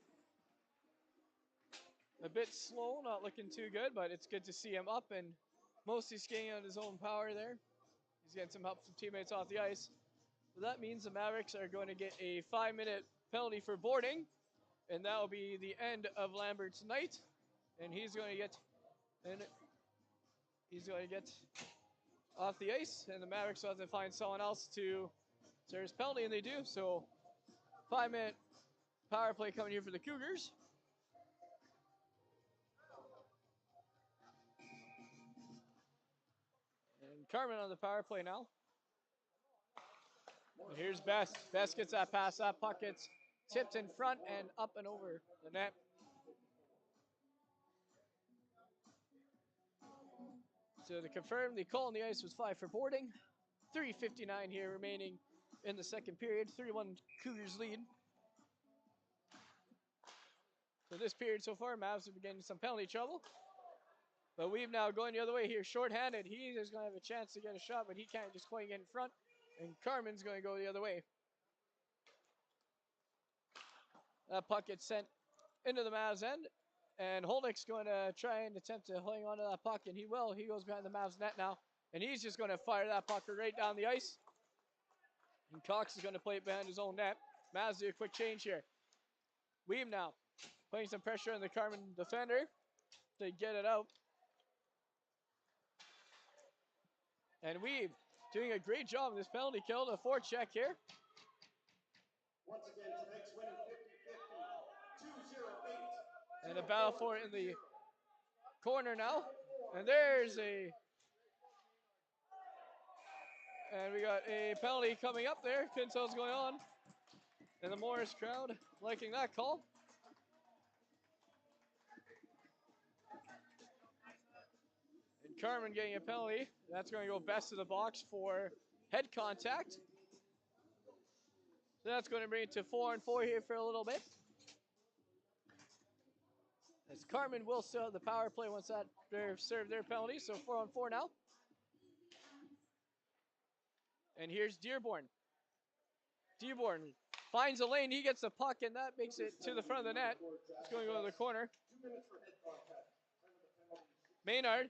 A bit slow, not looking too good, but it's good to see him up and mostly skating on his own power there. He's getting some help from teammates off the ice. So that means the Mavericks are going to get a 5-minute penalty for boarding, and that will be the end of Lambert's night. And he's going to get off the ice, and the Mavericks will have to find someone else to serve his penalty, and they do. So 5-minute power play coming here for the Cougars. And Carman on the power play now. And here's Best. Best gets that pass. That puck gets tipped in front and up and over the net. So to confirm, the call on the ice was 5 for boarding. 3:59 here remaining in the second period. 3-1 Cougars lead. So this period so far, Mavs have been getting some penalty trouble. But we've now going the other way here. Short-handed. He is going to have a chance to get a shot, but he can't just quite get in front. And Carman's going to go the other way. That puck gets sent into the Mavs end. And Holnick's going to try and attempt to hang on to that puck, and he will. He goes behind the Mavs net now. And he's just going to fire that puck right down the ice. And Cox is going to play it behind his own net. Mavs do a quick change here. Weeb now putting some pressure on the Carman defender to get it out. And Weeb doing a great job in this penalty kill. The forecheck here. Once again, tonight's winning 50-50, 208. And a battle for it in the corner now. And there's a... And we got a penalty coming up there. Pintail's going on. And the Morris crowd liking that call. And Carman getting a penalty. That's going to go best of the box for head contact. So that's going to bring it to 4-4 here for a little bit. As Carman will still have the power play once that they've served their penalty. So 4-4 now. And here's Dearborn. Dearborn finds a lane. He gets the puck, and that makes it to the front of the net. It's going to go to the corner. Maynard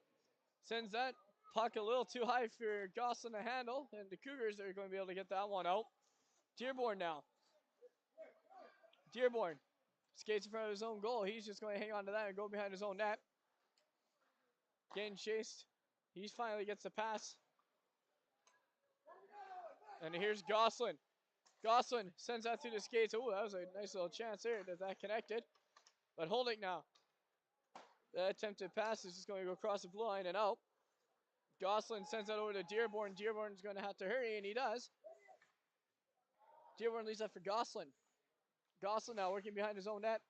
sends that puck a little too high for Gosselin to handle, and the Cougars are going to be able to get that one out. Dearborn now. Dearborn skates in front of his own goal. He's just going to hang on to that and go behind his own net. Getting chased. He finally gets the pass. And here's Gosselin. Gosselin sends that through the skates. Oh, that was a nice little chance there that connected. But Holdick now. The attempted pass is just going to go across the blue line and out. Gosselin sends that over to Dearborn. Dearborn's going to have to hurry, and he does. Dearborn leaves that for Gosselin. Gosselin now working behind his own net.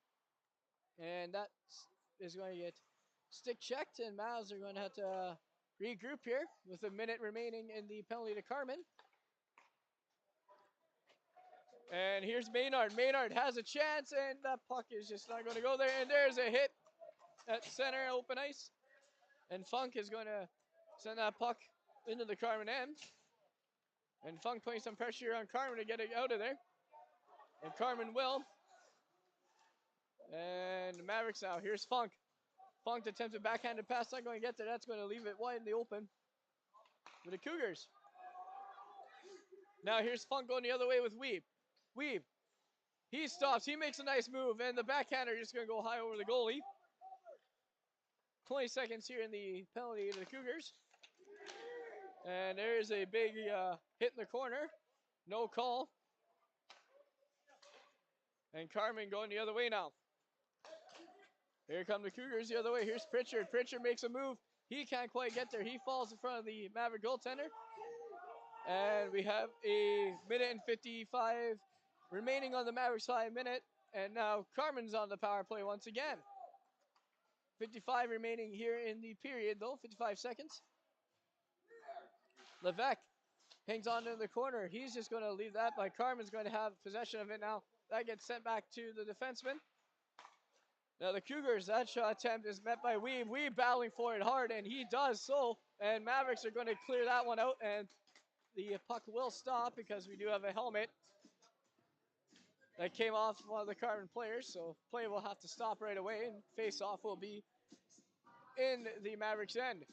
And that is going to get stick checked, and Mavs are going to have to regroup here with a minute remaining in the penalty to Carman. And here's Maynard. Maynard has a chance, and that puck is just not going to go there. And there's a hit at center, open ice. And Funk is going to send that puck into the Carman end. And Funk putting some pressure on Carman to get it out of there. And Carman will. And Mavericks now. Here's Funk. Funk attempts a backhanded pass. Not going to get there. That's going to leave it wide in the open for the Cougars. Now here's Funk going the other way with Weeb. Weeb. He stops. He makes a nice move. And the backhander just going to go high over the goalie. 20 seconds here in the penalty to the Cougars. And there's a big hit in the corner. No call. And Carman going the other way now. Here come the Cougars the other way. Here's Pritchard. Pritchard makes a move. He can't quite get there. He falls in front of the Maverick goaltender. And we have a minute and 55 remaining on the Mavericks 5 minute. And now Carman's on the power play once again. 55 remaining here in the period though. 55 seconds. Levesque hangs on in the corner. He's just going to leave that, but Carman's going to have possession of it now. That gets sent back to the defenseman. Now the Cougars, that shot attempt is met by Weeb. Weeb battling for it hard, and he does so. And Mavericks are going to clear that one out, and the puck will stop because we do have a helmet that came off one of the Carman players. So play will have to stop right away, and face-off will be in the Mavericks' end.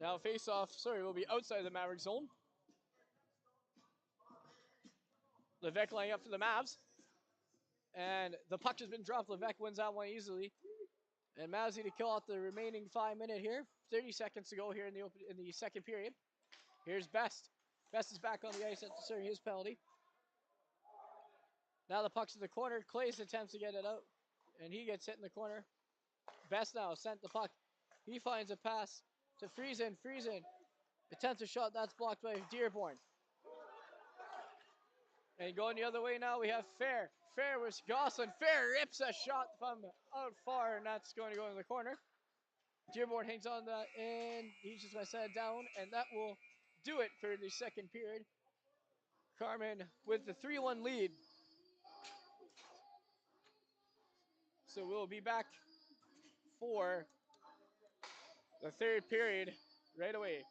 Now face-off, will be outside the Maverick zone. Levesque laying up for the Mavs. And the puck has been dropped. Levesque wins that one easily. And Mavs need to kill out the remaining 5 minute here. 30 seconds to go here in the second period. Here's Best. Best is back on the ice after serving his penalty. Now the puck's in the corner. Clays attempts to get it out. And he gets hit in the corner. Best now sent the puck. He finds a pass to Friesen. Friesen attempts a shot. That's blocked by Dearborn. And going the other way now, we have Fair. Fair was Gosselin. Fair rips a shot from out far, and that's going to go in the corner. Dearborn hangs on that, and he's just going to set it down, and that will do it for the second period. Carman with the 3-1 lead. So we'll be back for the third period right away.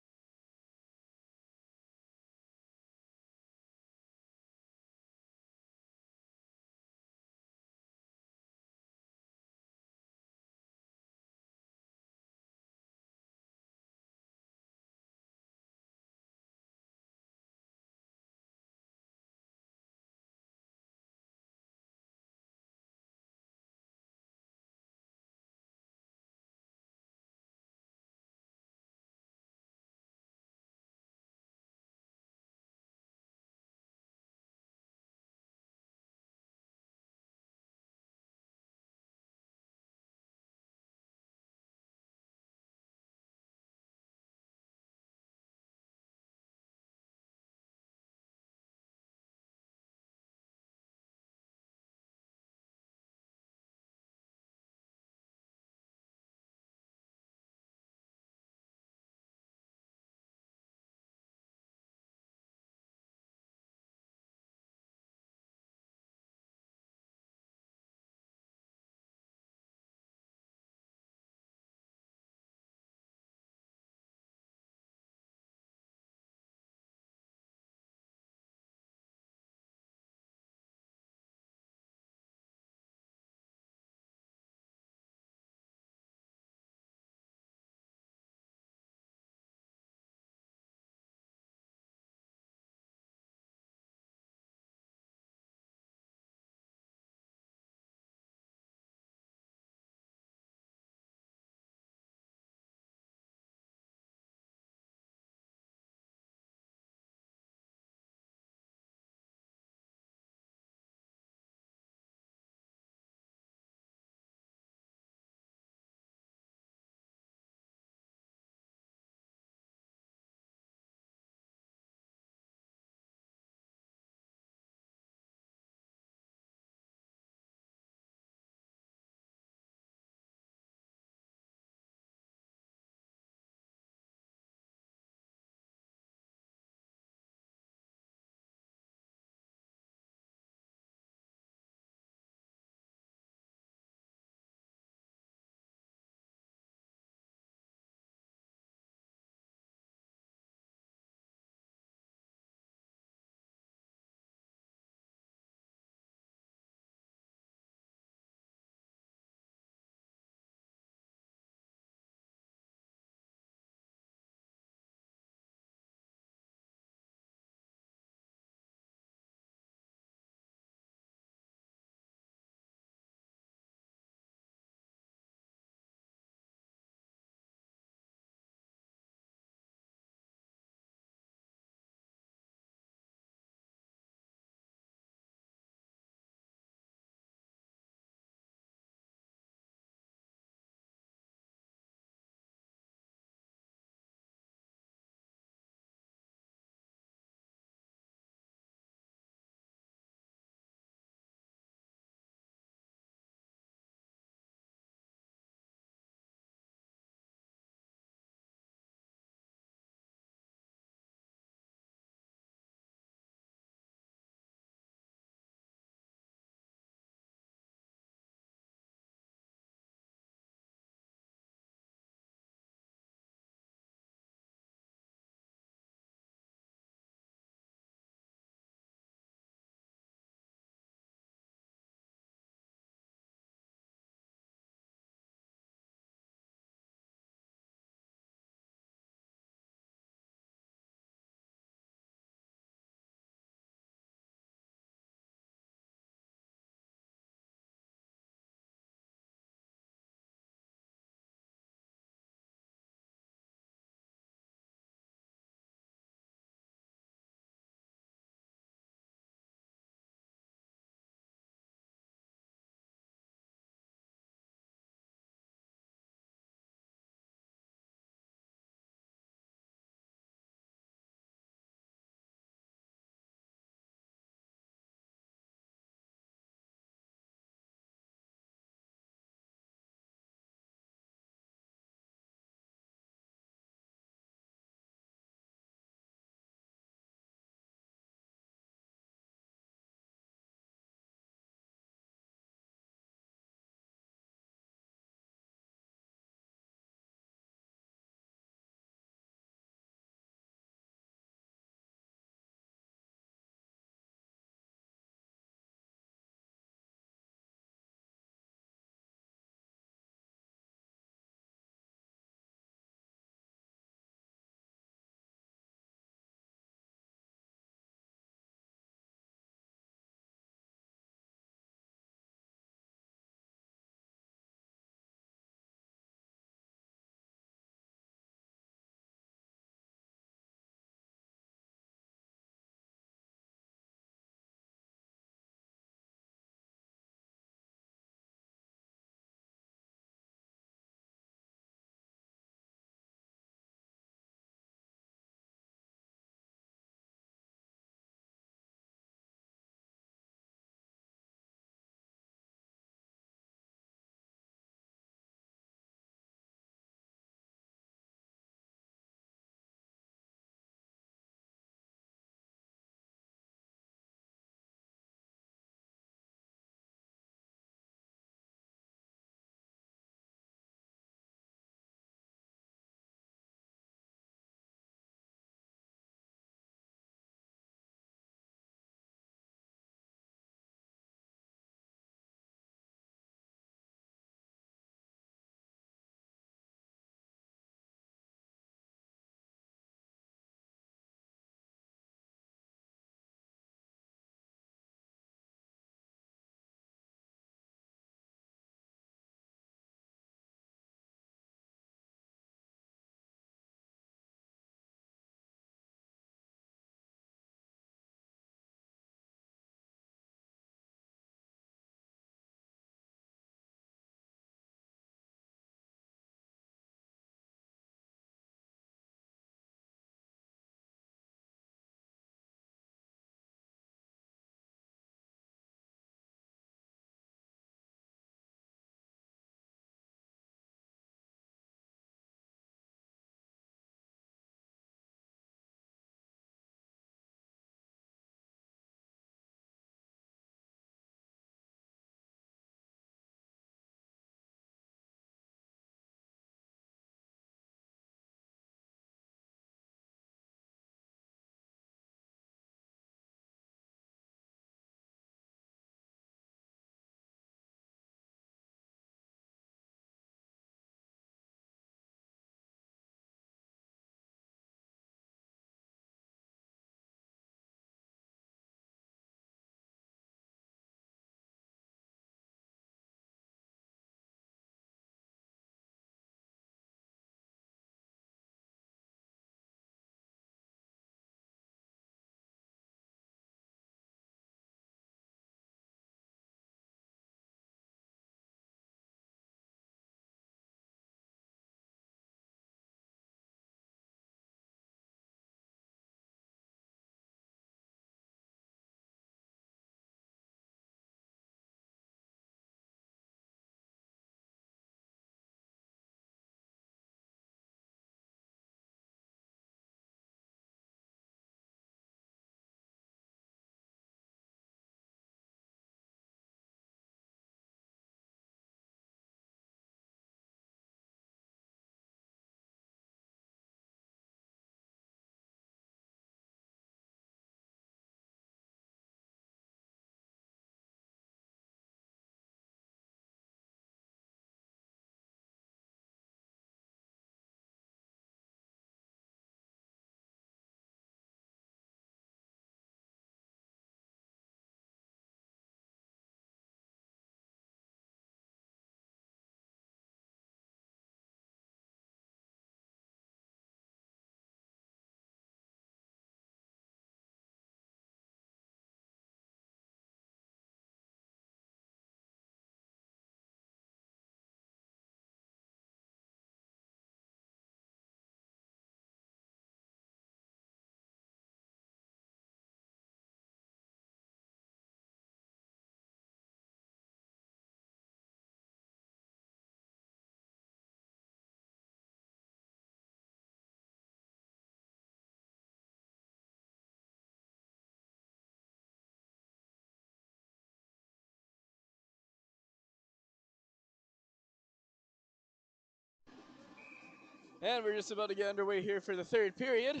And we're just about to get underway here for the third period.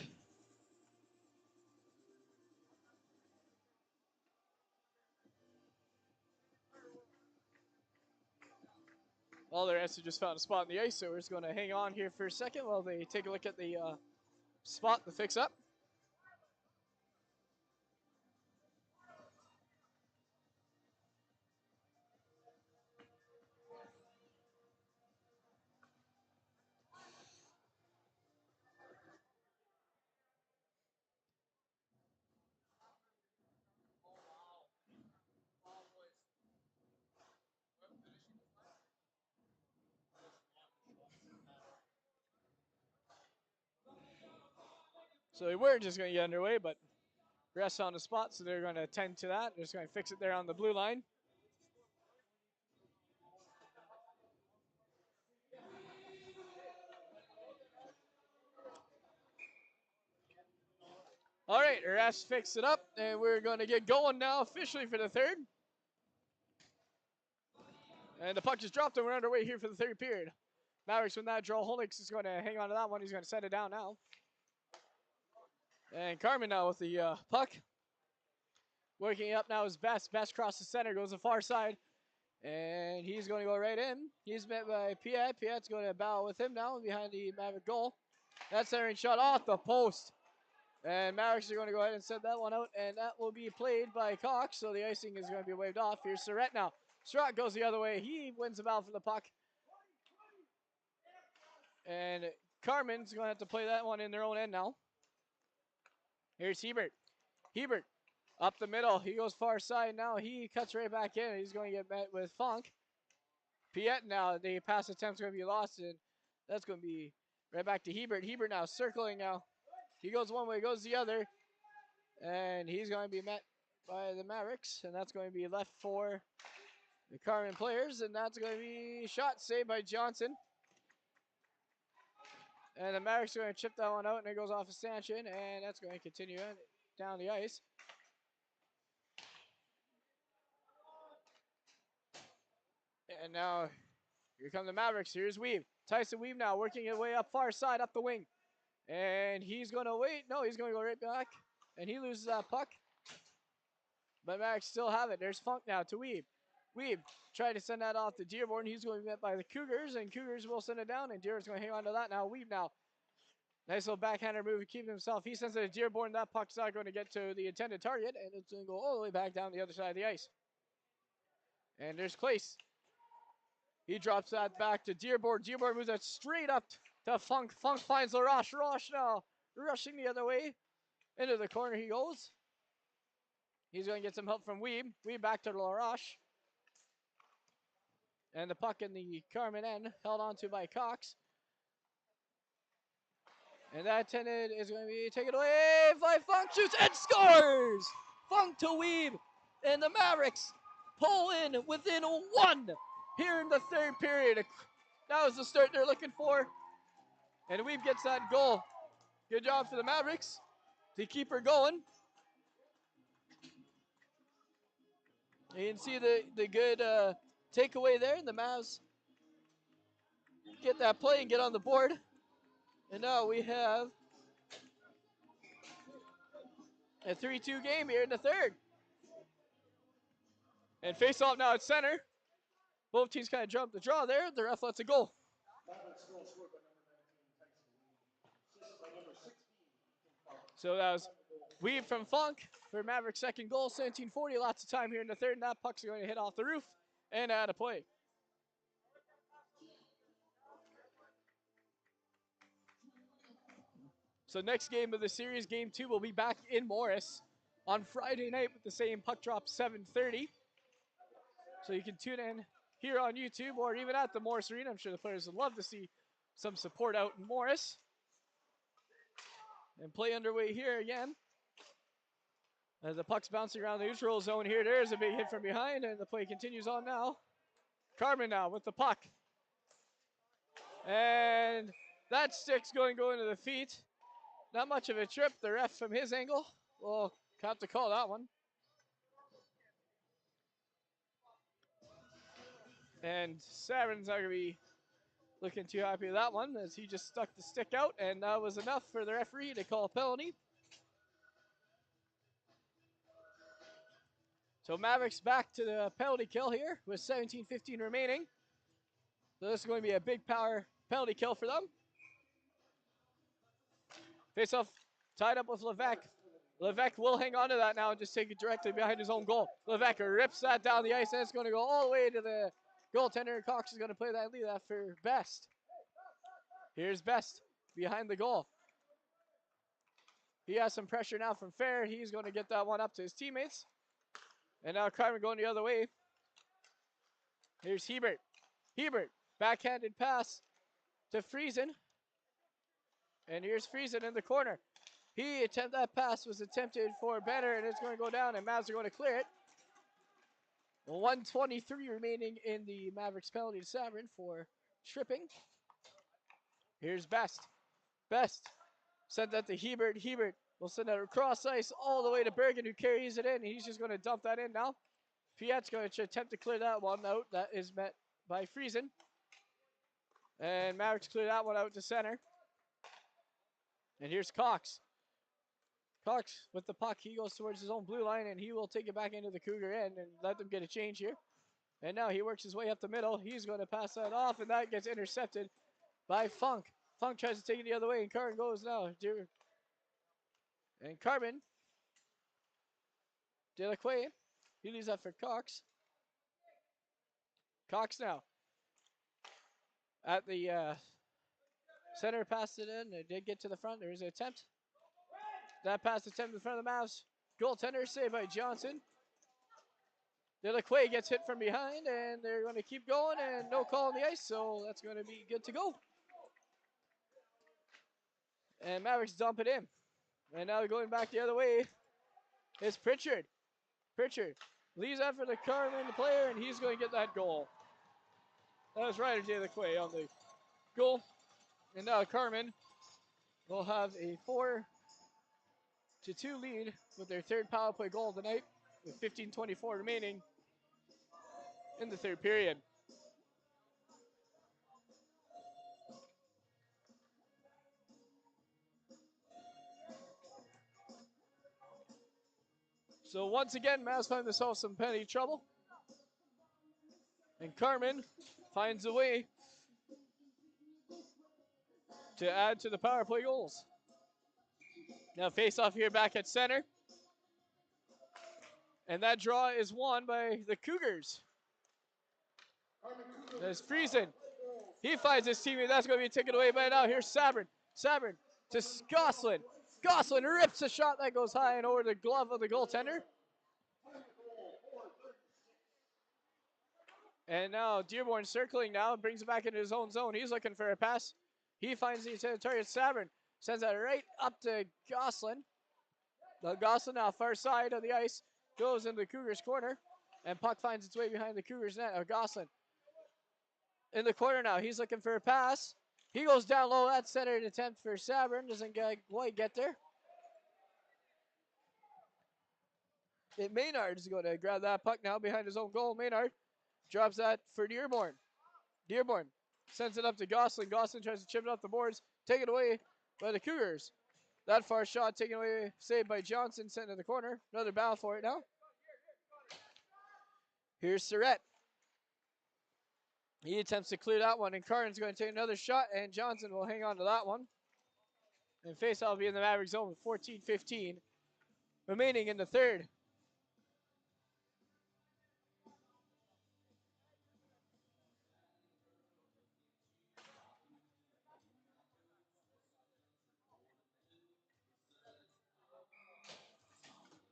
All the rest have just found a spot in the ice, so we're just going to hang on here for a second while they take a look at the spot to fix up. So they were just going to get underway, but rest on the spot, so they're going to attend to that. They're just going to fix it there on the blue line. All right, refs fixed it up, and we're going to get going now officially for the third. And the puck just dropped, and we're underway here for the third period. Mavericks with that draw. Holnix is going to hang on to that one. He's going to set it down now. And Carman now with the puck. Working up now is Best. Best cross the center, goes the far side. And he's going to go right in. He's met by Piet. Piet's going to battle with him now behind the Maverick goal. That centering shot off the post. And Mavericks are going to go ahead and send that one out. And that will be played by Cox. So the icing is going to be waved off. Here's Surratt now. Surratt goes the other way. He wins the battle for the puck. And Carman's going to have to play that one in their own end now. Here's Hebert. Hebert up the middle. He goes far side now. He cuts right back in. He's going to get met with Funk. Piet now. The pass attempt's going to be lost. And that's going to be right back to Hebert. Hebert now circling now. He goes one way, goes the other. And he's going to be met by the Mavericks. And that's going to be left for the Carman players. And that's going to be shot saved by Johnson. And the Mavericks are going to chip that one out, and it goes off a stanchion, and that's going to continue down the ice. And now, here come the Mavericks. Here's Weave. Tyson Weave now working his way up far side, up the wing. And he's going to wait. No, he's going to go right back. And he loses that puck. But Mavericks still have it. There's Funk now to Weave. Weave tried to send that off to Dearborn. He's going to be met by the Cougars, and Cougars will send it down, and Dearborn's going to hang on to that now. Weave now. Nice little backhander move to keep himself. He sends it to Dearborn. That puck's not going to get to the intended target, and it's going to go all the way back down the other side of the ice. And there's Clace. He drops that back to Dearborn. Dearborn moves that straight up to Funk. Funk finds LaRoche. LaRoche now rushing the other way. Into the corner he goes. He's going to get some help from Weeb. Weeb back to LaRoche. And the puck in the Carman end held onto by Cox. And that intended is going to be taken away by Funk, shoots and scores! Funk to Weave, and the Mavericks pull in within one here in the third period. That was the start they're looking for. And Weave gets that goal. Good job for the Mavericks to keep her going. You can see the good takeaway there. The Mavs get that play and get on the board. And now we have a 3-2 game here in the third. And face off now at center. Both teams kind of jumped the draw there. The ref lets it go. So that was Weave from Funk for Mavericks' second goal, 17:40. Lots of time here in the third, and that puck's going to hit off the roof and out of play. So next game of the series, game 2, will be back in Morris on Friday night with the same puck drop, 7:30. So you can tune in here on YouTube or even at the Morris Arena. I'm sure the players would love to see some support out in Morris. And play underway here again. As the puck's bouncing around the neutral zone here, there's a big hit from behind, and the play continues on now. Carman now with the puck. And that stick's going to go into the feet. Not much of a trip. The ref from his angle will have to call that one. And Saverin's not going to be looking too happy with that one as he just stuck the stick out, and that was enough for the referee to call a penalty. So Mavericks back to the penalty kill here with 17:15 remaining. So this is going to be a big power penalty kill for them. Face off tied up with Levesque. Levesque will hang on to that now and just take it directly behind his own goal. Levesque rips that down the ice, and it's going to go all the way to the goaltender. Cox is going to play that lead that for Best. Here's Best behind the goal. He has some pressure now from Fair. He's going to get that one up to his teammates. And now Carman going the other way. Here's Hebert. Hebert, backhanded pass to Friesen. And here's Friesen in the corner. That pass was attempted for Benner, and it's going to go down, and Mavs are going to clear it. 1:23 remaining in the Mavericks penalty to Sabrin for tripping. Here's Best. Best sent that to Hebert. Hebert will send that across ice all the way to Bergen, who carries it in. He's just going to dump that in now. Piet's going to attempt to clear that one out. That is met by Friesen. And Mavericks clear that one out to center. And here's Cox. Cox with the puck. He goes towards his own blue line, and he will take it back into the Cougar end and let them get a change here. And now he works his way up the middle. He's going to pass that off, and that gets intercepted by Funk. Funk tries to take it the other way, and Carman goes now. And Carman, Delacroix, he leaves that for Cox. Cox now at the center, passed it in. It did get to the front. There is an attempt. That pass attempt in front of the Mavs. Goaltender saved by Johnson. Delacroix gets hit from behind, and they're going to keep going, and no call on the ice, so that's going to be good to go. And Mavericks dump it in. And now going back the other way is Pritchard. Pritchard leaves that for the Carman player, and he's going to get that goal. That was Ryder Delacroix on the goal. And now Carman will have a 4-2 lead with their third power play goal tonight with 15:24 remaining in the third period. So once again, Mavs find themselves some penalty trouble. And Carman finds a way to add to the power play goals. Now face off here back at center. And that draw is won by the Cougars. There's Friesen. He finds his teammate. That's going to be taken away by now. Here's Sabrin. Sabrin to Gosselin. Gosselin rips a shot that goes high and over the glove of the goaltender. And now Dearborn circling now and brings it back into his own zone. He's looking for a pass. He finds the target. Sabrin sends that right up to Gosselin. The Gosselin now far side of the ice goes into the Cougars corner. And puck finds its way behind the Cougars net. Gosselin in the corner now. He's looking for a pass. He goes down low. That's centered attempt for Sabrin. Doesn't quite get there. And Maynard is going to grab that puck now behind his own goal. Maynard drops that for Dearborn. Dearborn sends it up to Gosselin. Gosselin tries to chip it off the boards. Taken away by the Cougars. That far shot taken away, saved by Johnson, sent to the corner. Another battle for it now. Here's Surratt. He attempts to clear that one, and Carden's going to take another shot, and Johnson will hang on to that one. And face-off will be in the Maverick zone with 14:15 remaining in the third.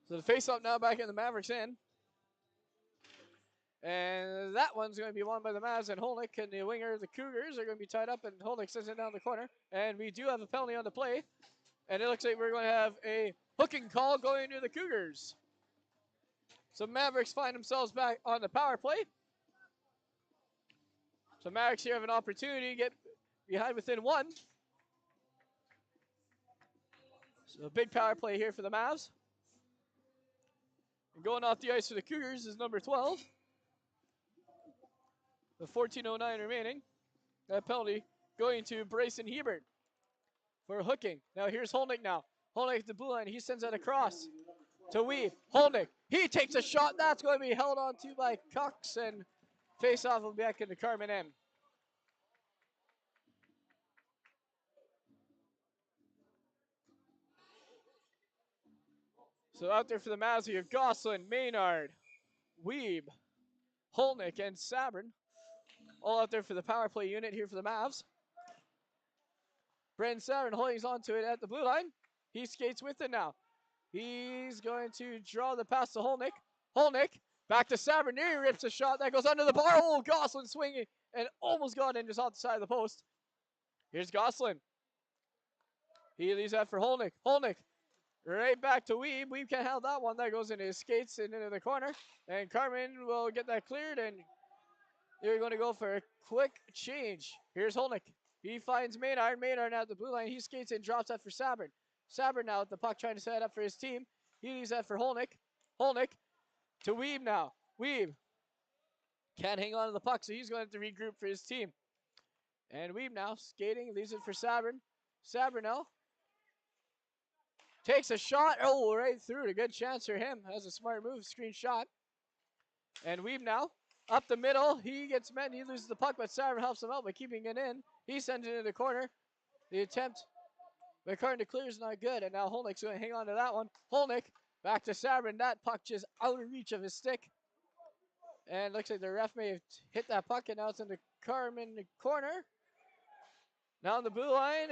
So the face-off now back in the Mavericks end. And that one's going to be won by the Mavs, and Holnick and the winger, the Cougars, are going to be tied up, and Holnick sends it down the corner. And we do have a penalty on the play. And it looks like we're going to have a hooking call going to the Cougars. So Mavericks find themselves back on the power play. So Mavericks here have an opportunity to get behind within one. So a big power play here for the Mavs. And going off the ice for the Cougars is number 12. With 14:09 remaining That penalty going to Bryson Hebert for hooking. Now here's Holnick now. Holnick at the blue line. He sends it across to Weave. Holnick. He takes a shot. That's going to be held on to by Cox, and face off will be back into Carman M. So out there for the Mavs, you have Gosselin, Maynard, Weeb, Holnick, and Sabrin. All out there for the power play unit here for the Mavs. Brandon Sabrin holding onto it at the blue line. He skates with it now. He's going to draw the pass to Holnick. Holnick back to Sabrin. There he rips a shot that goes under the bar. Oh, Gosselin swinging and almost got in just off the side of the post. Here's Gosselin. He leaves that for Holnick. Holnick right back to Weeb. Weeb can't handle that one. That goes into his skates and into the corner. And Carman will get that cleared, and they're going to go for a quick change. Here's Holnick. He finds Maynard. Maynard now at the blue line. He skates in, drops that for Sabrin. Sabrin now with the puck trying to set it up for his team. He leaves that for Holnick. Holnick to Weeb now. Weeb can't hang on to the puck, so he's going to have to regroup for his team. And Weeb now skating, leaves it for Sabrin. Sabrin now takes a shot. Oh, right through it. A good chance for him. That's a smart move. Screen shot. And Weeb now up the middle. He gets met. He loses the puck, but Sabrin helps him out by keeping it in. He sends it into the corner. The attempt by Carton to clear is not good. And now Holnick's going to hang on to that one. Holnick back to Sabrin. That puck just out of reach of his stick. And looks like the ref may have hit that puck, and now it's in the Carman corner. Now on the blue line,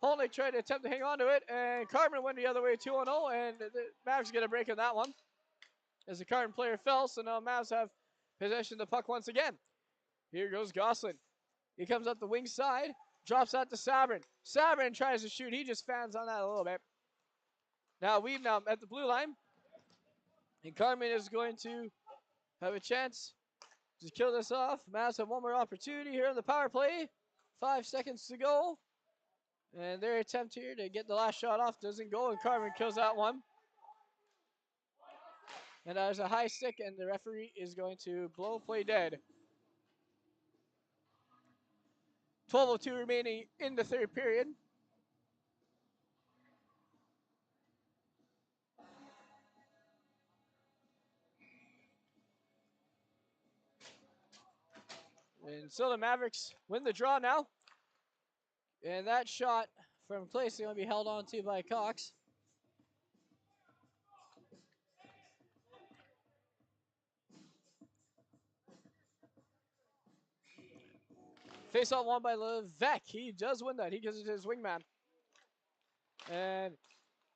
Holnick tried to attempt to hang on to it, and Carman went the other way 2-0, and the Mavs get a break on that one as the Carman player fell, so now Mavs have possession of the puck once again. Here goes Gosselin. He comes up the wing side, drops that to Sabrin. Sabrin tries to shoot. He just fans on that a little bit. Now Weeb now at the blue line, and Carman is going to have a chance to kill this off. Mavs have one more opportunity here on the power play. 5 seconds to go. And their attempt here to get the last shot off doesn't go, and Carman kills that one. And there's a high stick, and the referee is going to blow play dead. 12:02 remaining in the third period. And so the Mavericks win the draw now. And that shot from Place is going to be held on to by Cox. Face off won by Levesque. He does win that. He gives it to his wingman. And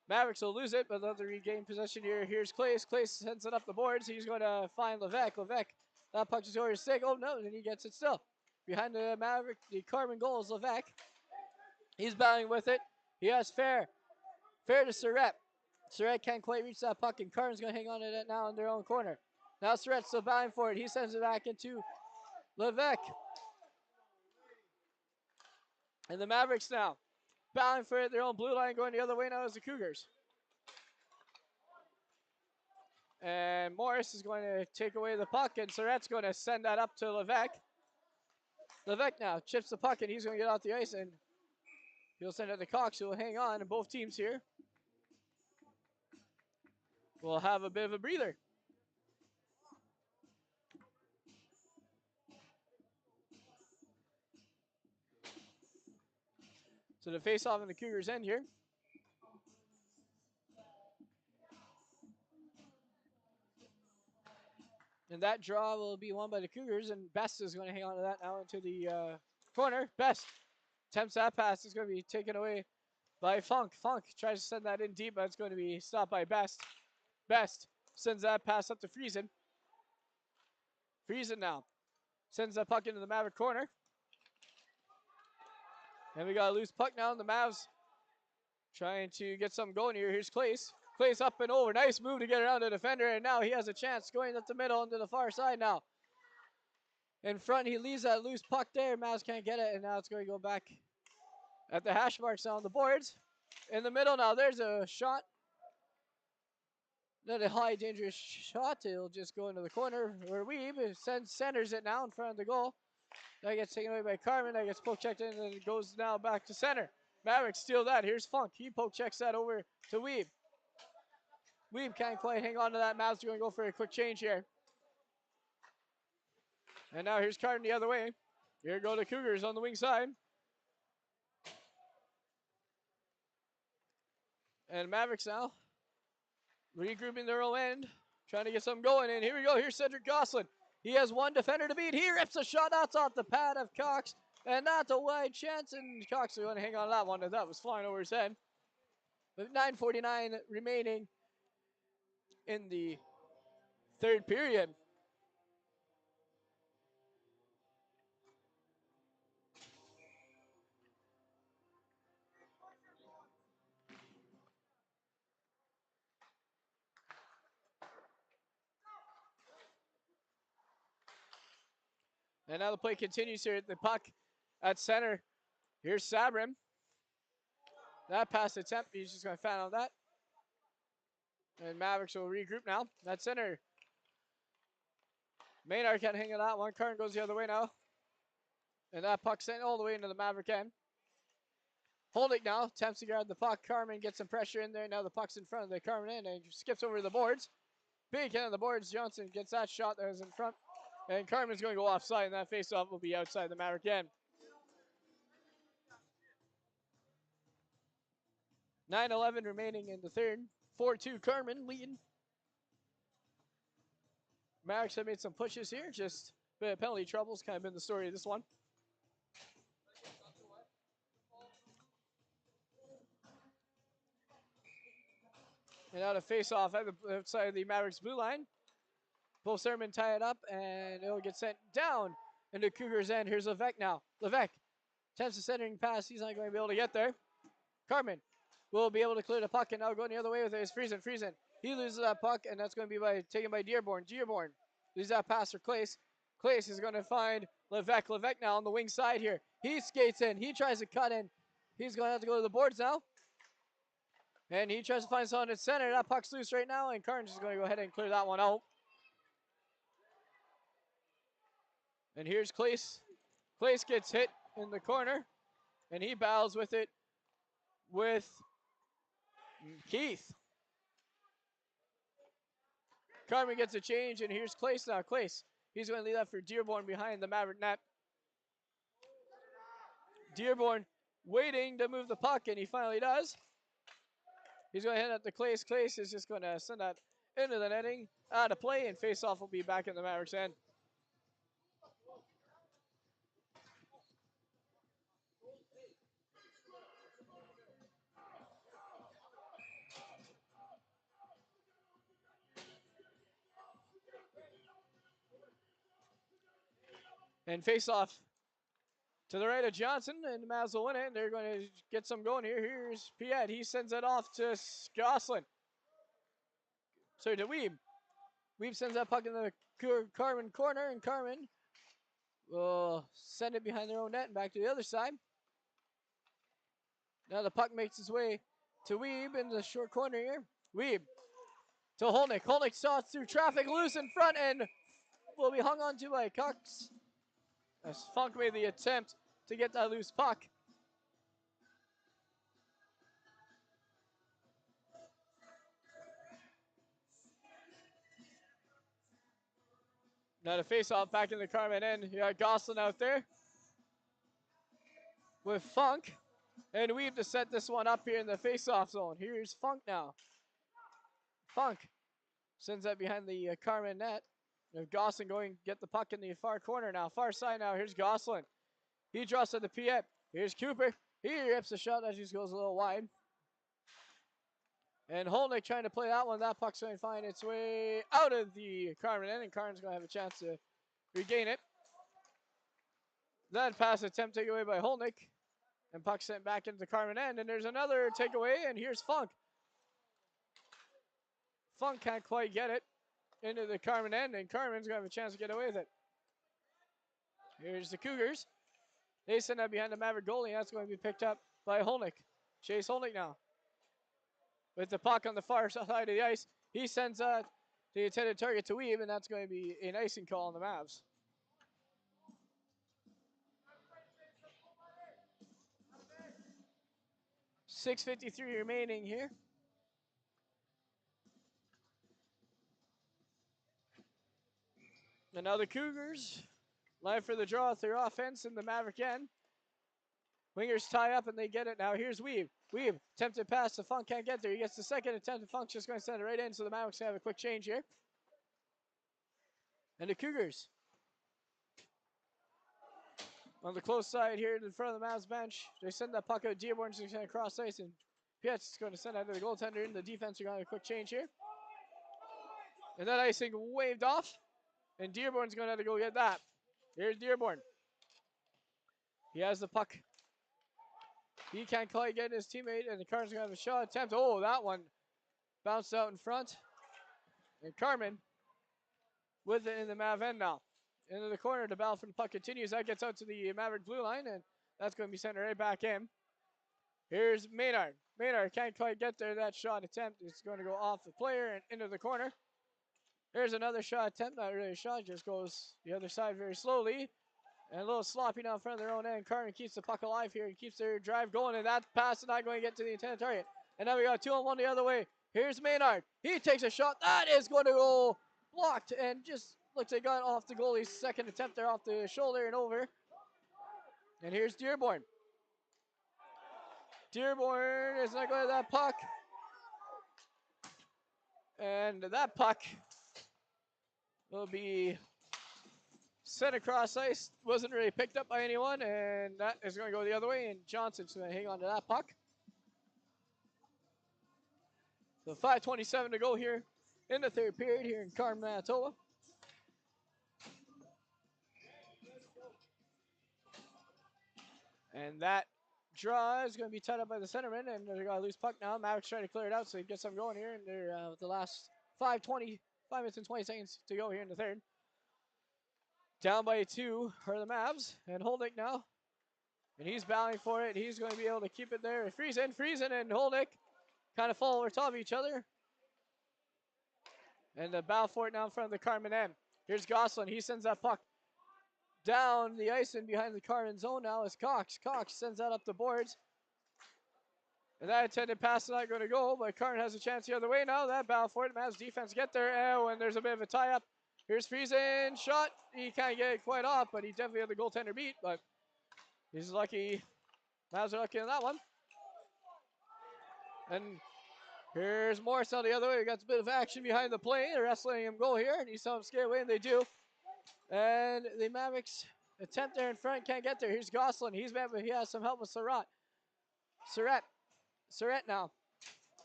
Mavericks will lose it, but they'll have to regain possession here. Here's Clace. Clace sends it up the boards. He's going to find Levesque. Levesque, that puck is over his stick. Oh, no, and he gets it still. Behind the Maverick, the Carman goal is Levesque. He's battling with it. He has Fair. Fair to Surratt. Surratt can't quite reach that puck, and Carman's going to hang on to it now in their own corner. Now Surratt's still battling for it. He sends it back into Levesque. And the Mavericks now battling for it. Their own blue line going the other way now is the Cougars. And Morris is going to take away the puck, and Surratt's going to send that up to Levesque. Levesque now chips the puck, and he's going to get off the ice, and he'll send it to Cox, who will hang on. And both teams here will have a bit of a breather. So the face-off in the Cougars' end here. And that draw will be won by the Cougars, and Best is going to hang on to that now into the corner. Best attempts that pass. Is going to be taken away by Funk. Funk tries to send that in deep, but it's going to be stopped by Best. Best sends that pass up to Friesen. Friesen now sends that puck into the Maverick corner. And we got a loose puck now, and the Mavs trying to get something going here. Here's Clace. Clace up and over. Nice move to get around the defender, and now he has a chance going up the middle into the far side now. In front, he leaves that loose puck there. Mavs can't get it, and now it's going to go back at the hash marks on the boards. In the middle now, there's a shot. Not a high, dangerous shot. It'll just go into the corner where Weeb centers it now in front of the goal. That gets taken away by Carman. That gets poke checked in and it goes now back to center. Mavericks steal that. Here's Funk. He poke checks that over to Weeb. Weeb can't quite hang on to that. Mavs are going to go for a quick change here. And now here's Carman the other way. Here go the Cougars on the wing side. And Mavericks now regrouping their own end, trying to get something going. And here we go. Here's Cedric Gosselin. He has one defender to beat. He rips a shot. That's off the pad of Cox. And that's a wide chance. And Cox is going to hang on to that one. And that was flying over his head. With 9:49 remaining in the third period. And now the play continues here. The puck at center. Here's Sabrin. That pass attempt, he's just going to fan on that. And Mavericks will regroup now. That center. Maynard can't hang on that one. Curran goes the other way now. And that puck sent all the way into the Maverick end. Holding now. Attempts to grab the puck. Carman gets some pressure in there. Now the puck's in front of the Carman end and skips over the boards. Big hit on the boards. Johnson gets that shot that was in front. And Carman's going to go offside, and that faceoff will be outside the Maverick end. 9:11 remaining in the third. 4-2 Carman leading. Mavericks have made some pushes here. Just a bit of penalty troubles kind of been the story of this one. And now to face off at the outside of the Mavericks blue line. Both Sermon tie it up, and it'll get sent down into Cougars' end. Here's Levesque now. Levesque attempts a centering pass. He's not going to be able to get there. Carman will be able to clear the puck, and now going the other way with it is Friesen. Friesen, he loses that puck, and that's going to be taken by Dearborn. Dearborn loses that pass for Clace. Clace is going to find Levesque. Levesque now on the wing side here. He skates in. He tries to cut in. He's going to have to go to the boards now. And he tries to find someone at center. That puck's loose right now, and Carnes is going to go ahead and clear that one out. And here's Clace. Clace gets hit in the corner, and he battles with it with Keith. Carmen gets a change, and here's Clace now. Clace, he's going to leave that for Dearborn behind the Maverick net. Dearborn waiting to move the puck, and he finally does. He's going to hand it to Clace. Clace is just going to send that into the netting, out of play, and face-off will be back in the Mavericks' end. And face-off to the right of Johnson, and the Mavs will win it. They're going to get some going here. Here's Piet. He sends it off to Gosselin. Sorry, to Weeb. Weeb sends that puck in the Carman corner, and Carman will send it behind their own net and back to the other side. Now the puck makes its way to Weeb in the short corner here. Weeb to Holnick. Holnick saw it through traffic, loose in front, and will be hung onto by Cox. As Funk made the attempt to get that loose puck. Now to face off back in the Carman end. You got Gosselin out there with Funk. And Weeb to set this one up here in the face-off zone. Here's Funk now. Funk sends that behind the Carman net. Gosselin going to get the puck in the far corner now. Far side now. Here's Gosselin. He draws to the Piet. Here's Cooper. He rips the shot that just goes a little wide. And Holnick trying to play that one. That puck's going to find its way out of the Carman end, and Carman's going to have a chance to regain it. That pass attempt taken away by Holnick. And puck sent back into the Carman end, and there's another takeaway, and here's Funk. Funk can't quite get it into the Carman end, and Carman's going to have a chance to get away with it. Here's the Cougars. They send that behind the Maverick goalie, and that's going to be picked up by Holnick. Chase Holnick now. With the puck on the far side of the ice, he sends the intended target to Weeb, and that's going to be an icing call on the Mavs. 6:53 remaining here. And now the Cougars live for the draw with their offense in the Maverick end. Wingers tie up and they get it now. Here's Weave. Weave, attempted pass to Funk, can't get there. He gets the second attempt to Funk, just going to send it right in. So the Mavericks have a quick change here. And the Cougars on the close side here in front of the Mavs bench. They send that puck out. Dearborn's going to cross ice, and Pietz is going to send out to the goaltender. And the defense are going to have a quick change here. And that icing waved off, and Dearborn's going to have to go get that. Here's Dearborn. He has the puck. He can't quite get his teammate, and the Carmen's going to have a shot attempt. Oh, that one bounced out in front. And Carman with it in the Mav end now. Into the corner, the battle for the puck continues. That gets out to the Maverick blue line, and that's going to be sent right back in. Here's Maynard. Maynard can't quite get there. That shot attempt is going to go off the player and into the corner. Here's another shot attempt. Not really a shot, just goes the other side very slowly. And a little sloppy now in front of their own end. Carman keeps the puck alive here and keeps their drive going, and that pass is not going to get to the intended target. And now we got 2-on-1 the other way. Here's Maynard. He takes a shot. That is going to go blocked and just looks like it got off the goalie's second attempt there off the shoulder and over. And here's Dearborn. Dearborn is not going to that puck. And that puck will be sent across ice. Wasn't really picked up by anyone. And that is going to go the other way. And Johnson's going to hang on to that puck. So 5:27 to go here in the third period here in Carman, Manitoba. And that draw is going to be tied up by the centerman, and they're going to lose puck now. Mavericks trying to clear it out so he gets some going here, and they're the last 5 minutes and 20 seconds to go here in the third. Down by 2 are the Mavs, and Holdick now, and he's battling for it. He's going to be able to keep it there. Friesen, and Holdick kind of fall over top of each other. And the battle for it now in front of the Carman end. Here's Gosselin. He sends that puck down the ice and behind the Carman zone now is Cox. Cox sends that up the boards. And that intended pass is not going to go, but Carman has a chance the other way now. That battle for it. Mavs defense get there. Oh, and there's a bit of a tie-up. Here's Friesen. Shot. He can't get it quite off, but he definitely had the goaltender beat. But he's lucky. Mavs are lucky on that one. And here's Morris on the other way. We got a bit of action behind the play. They're wrestling him go here, and he saw him skate away, and they do. And the Mavericks attempt there in front, can't get there. Here's Gosselin. He has some help with Surratt now.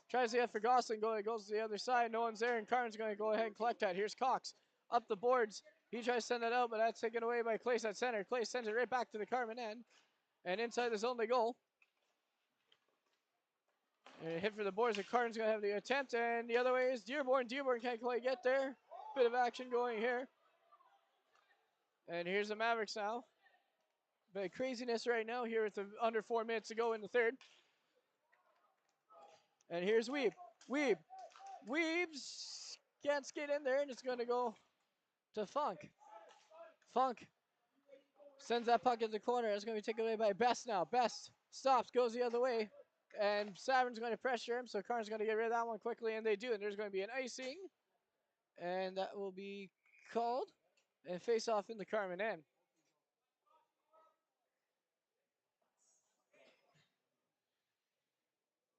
Tries to get for Gosselin, goes to the other side. No one's there, and Carman's going to go ahead and collect that. Here's Cox up the boards. He tries to send that out, but that's taken away by Clace at center. Clace sends it right back to the Carman end. And inside the zone they go. And a hit for the boards, and Carman's going to have the attempt. And the other way is Dearborn. Dearborn can't quite get there. Bit of action going here. And here's the Mavericks now. Bit of craziness right now here with under 4 minutes to go in the third. And here's Weeb. Weeb's can't skate in there, and it's going to go to Funk. Funk sends that puck in the corner. It's going to be taken away by Best now. Best stops, goes the other way. And Savern's going to pressure him, so Carman's going to get rid of that one quickly, and they do. And there's going to be an icing. And that will be called. And face off in the Carman end.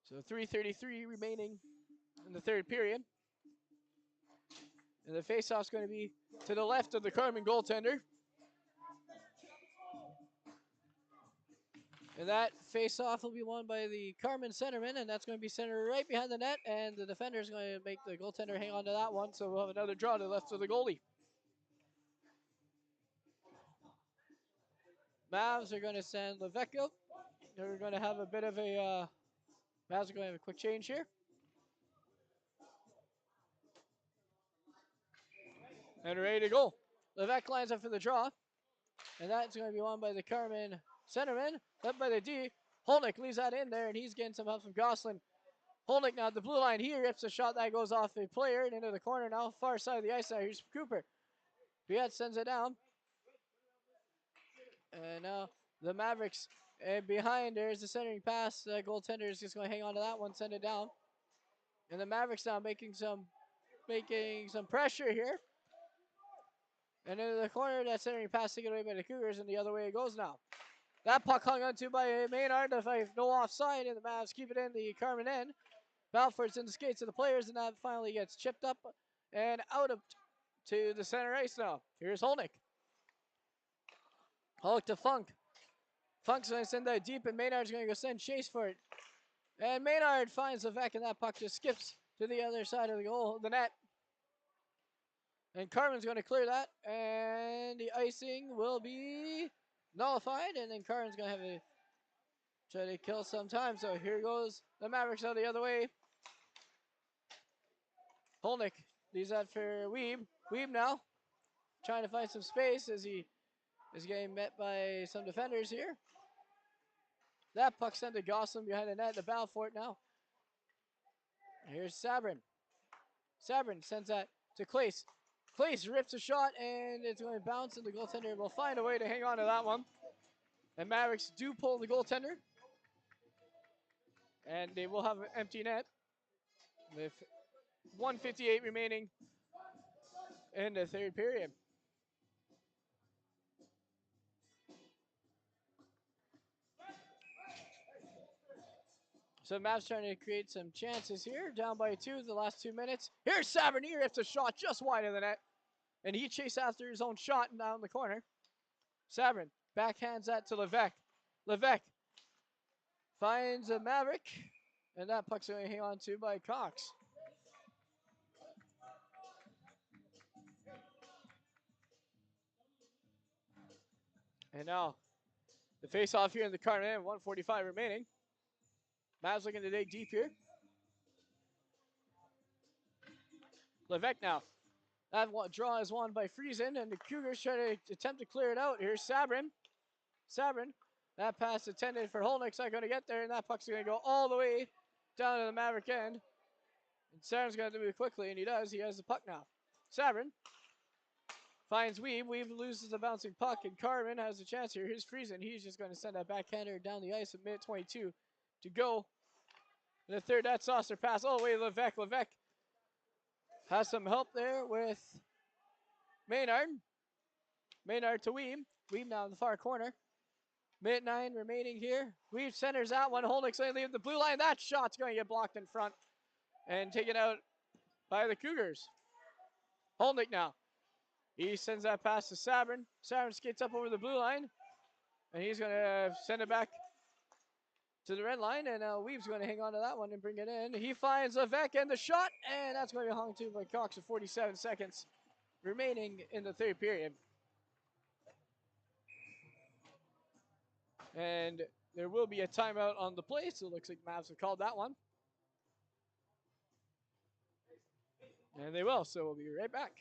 So 3:33 remaining in the third period. And the face-off's going to be to the left of the Carman goaltender. And that face-off will be won by the Carman centerman, and that's going to be centered right behind the net, and the defender is going to make the goaltender hang on to that one, so we'll have another draw to the left of the goalie. Mavs are going to send Levecko. They're going to have a bit of a... Mavs are going to have a quick change here. And ready to go. Levesque lines up for the draw. And that's going to be won by the Carman centerman, led by the D. Holnick leaves that in there, and he's getting some help from Gosselin. Holnick now at the blue line. He rips a shot that goes off a player and into the corner now. Far side of the ice now. Here's Cooper. Piet sends it down. And now the Mavericks. And behind, there's the centering pass. The goaltender is just going to hang on to that one, send it down. And the Mavericks now making some pressure here. And into the corner, that centering pass taken away by the Cougars, and the other way it goes now. That puck hung onto by Maynard. If I have no offside, and the Mavs keep it in the Carman end. Balfour's in the skates of the players, and that finally gets chipped up and out of to the center ice now. Here's Holnick. Holnick to Funk. Funk's going to send that deep, and Maynard's going to go send chase for it. And Maynard finds Levesque, and that puck just skips to the other side of the net. And Carmen's going to clear that, and the icing will be nullified, and then Carmen's going to have to try to kill some time. So here goes the Mavericks out the other way. Holnick leaves that for Weeb. Weeb now trying to find some space as he is getting met by some defenders here. That puck sent to Gosselin behind the net. The battle for it now. Here's Sabrin. Sabrin sends that to Clace. Clace rips a shot, and it's going to bounce, and the goaltender will find a way to hang on to that one. And Mavericks do pull the goaltender. And they will have an empty net with 1:58 remaining in the third period. So Mavs trying to create some chances here. Down by 2 the last 2 minutes. Here's Sabrin. He rips a shot just wide of the net. And he chased after his own shot and down the corner. Sabrin backhands that to Levesque. Levesque finds a Maverick. And that puck's going to hang on to by Cox. And now the face-off here in the Carman, 1:45 remaining. Mavs looking to dig deep here. Levesque now. That draw is won by Friesen, and the Cougars try to attempt to clear it out. Here's Sabrin. Sabrin. That pass intended for Holnick's not going to get there, and that puck's going to go all the way down to the Maverick end. And Sabrin's going to move quickly, and he does. He has the puck now. Sabrin finds Weeb. Weeb loses the bouncing puck, and Carman has a chance here. Here's Friesen. He's just going to send that backhander down the ice at minute 22 to go. And the third, that saucer pass all the way to Levesque. Levesque has some help there with Maynard. Maynard to Weeb. Weeb now in the far corner. Minute 9 remaining here. Weeb centers that one. Holnick's going to leave the blue line. That shot's going to get blocked in front and taken out by the Cougars. Holnick now. He sends that pass to Sabrin. Sabrin skates up over the blue line. And he's going to send it back to the red line. And Weeb's going to hang on to that one and bring it in. He finds Levesque and the shot. And that's going to be hung to by Cox with 47 seconds remaining in the third period. And there will be a timeout on the play, so it looks like Mavs have called that one. And they will, so we'll be right back.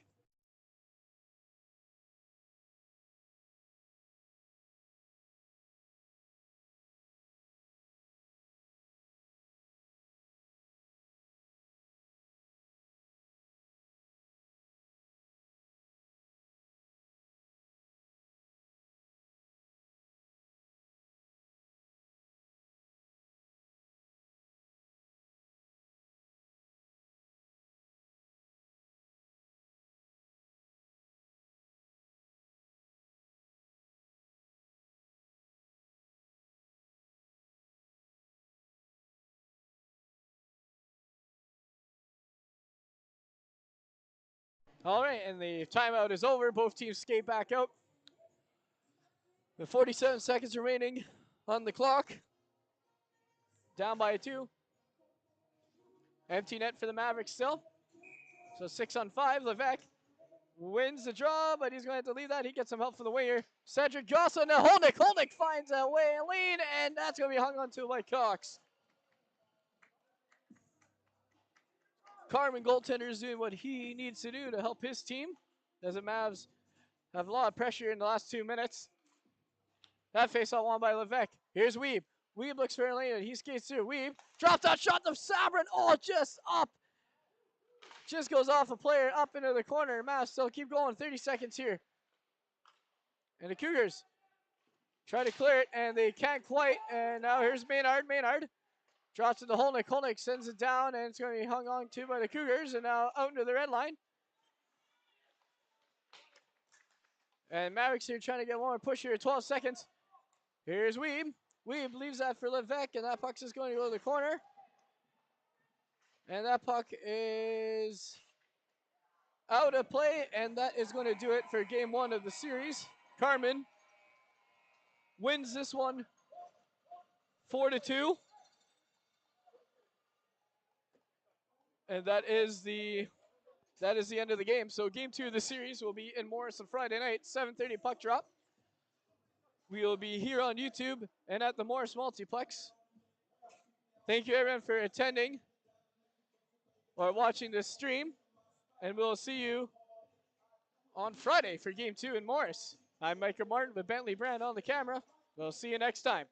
All right, and the timeout is over. Both teams skate back out. With 47 seconds remaining on the clock. Down by 2. Empty net for the Mavericks still. So 6-on-5. Levesque wins the draw, but he's going to have to leave that. He gets some help from the winger. Cedric Gosselin to Holnick. Holnick finds a way lead, and that's going to be hung onto by Cox. Carman goaltender is doing what he needs to do to help his team, as the Mavs have a lot of pressure in the last 2 minutes. That faceoff won by Levesque. Here's Weeb. Weeb looks for a lane, and he skates through. Weeb drops that shot to Sabrin. Oh, just up. Just goes off a player up into the corner. Mavs still keep going. 30 seconds here. And the Cougars Try to clear it, and they can't quite. And now here's Maynard. Maynard drops it to Holnick. Holnick sends it down, and it's going to be hung on to by the Cougars, and now out into the red line. And Mavericks here trying to get one more push here. 12 seconds. Here's Weeb. Weeb leaves that for Levesque, and that puck is going to go to the corner. And that puck is out of play, and that is going to do it for game 1 of the series. Carman wins this one 4-2. And that is the end of the game. So game 2 of the series will be in Morris on Friday night, 7:30 puck drop. We will be here on YouTube and at the Morris Multiplex. Thank you everyone for attending or watching this stream, and we'll see you on Friday for game 2 in Morris. I'm Micah Martin with Bentley Brand on the camera. We'll see you next time.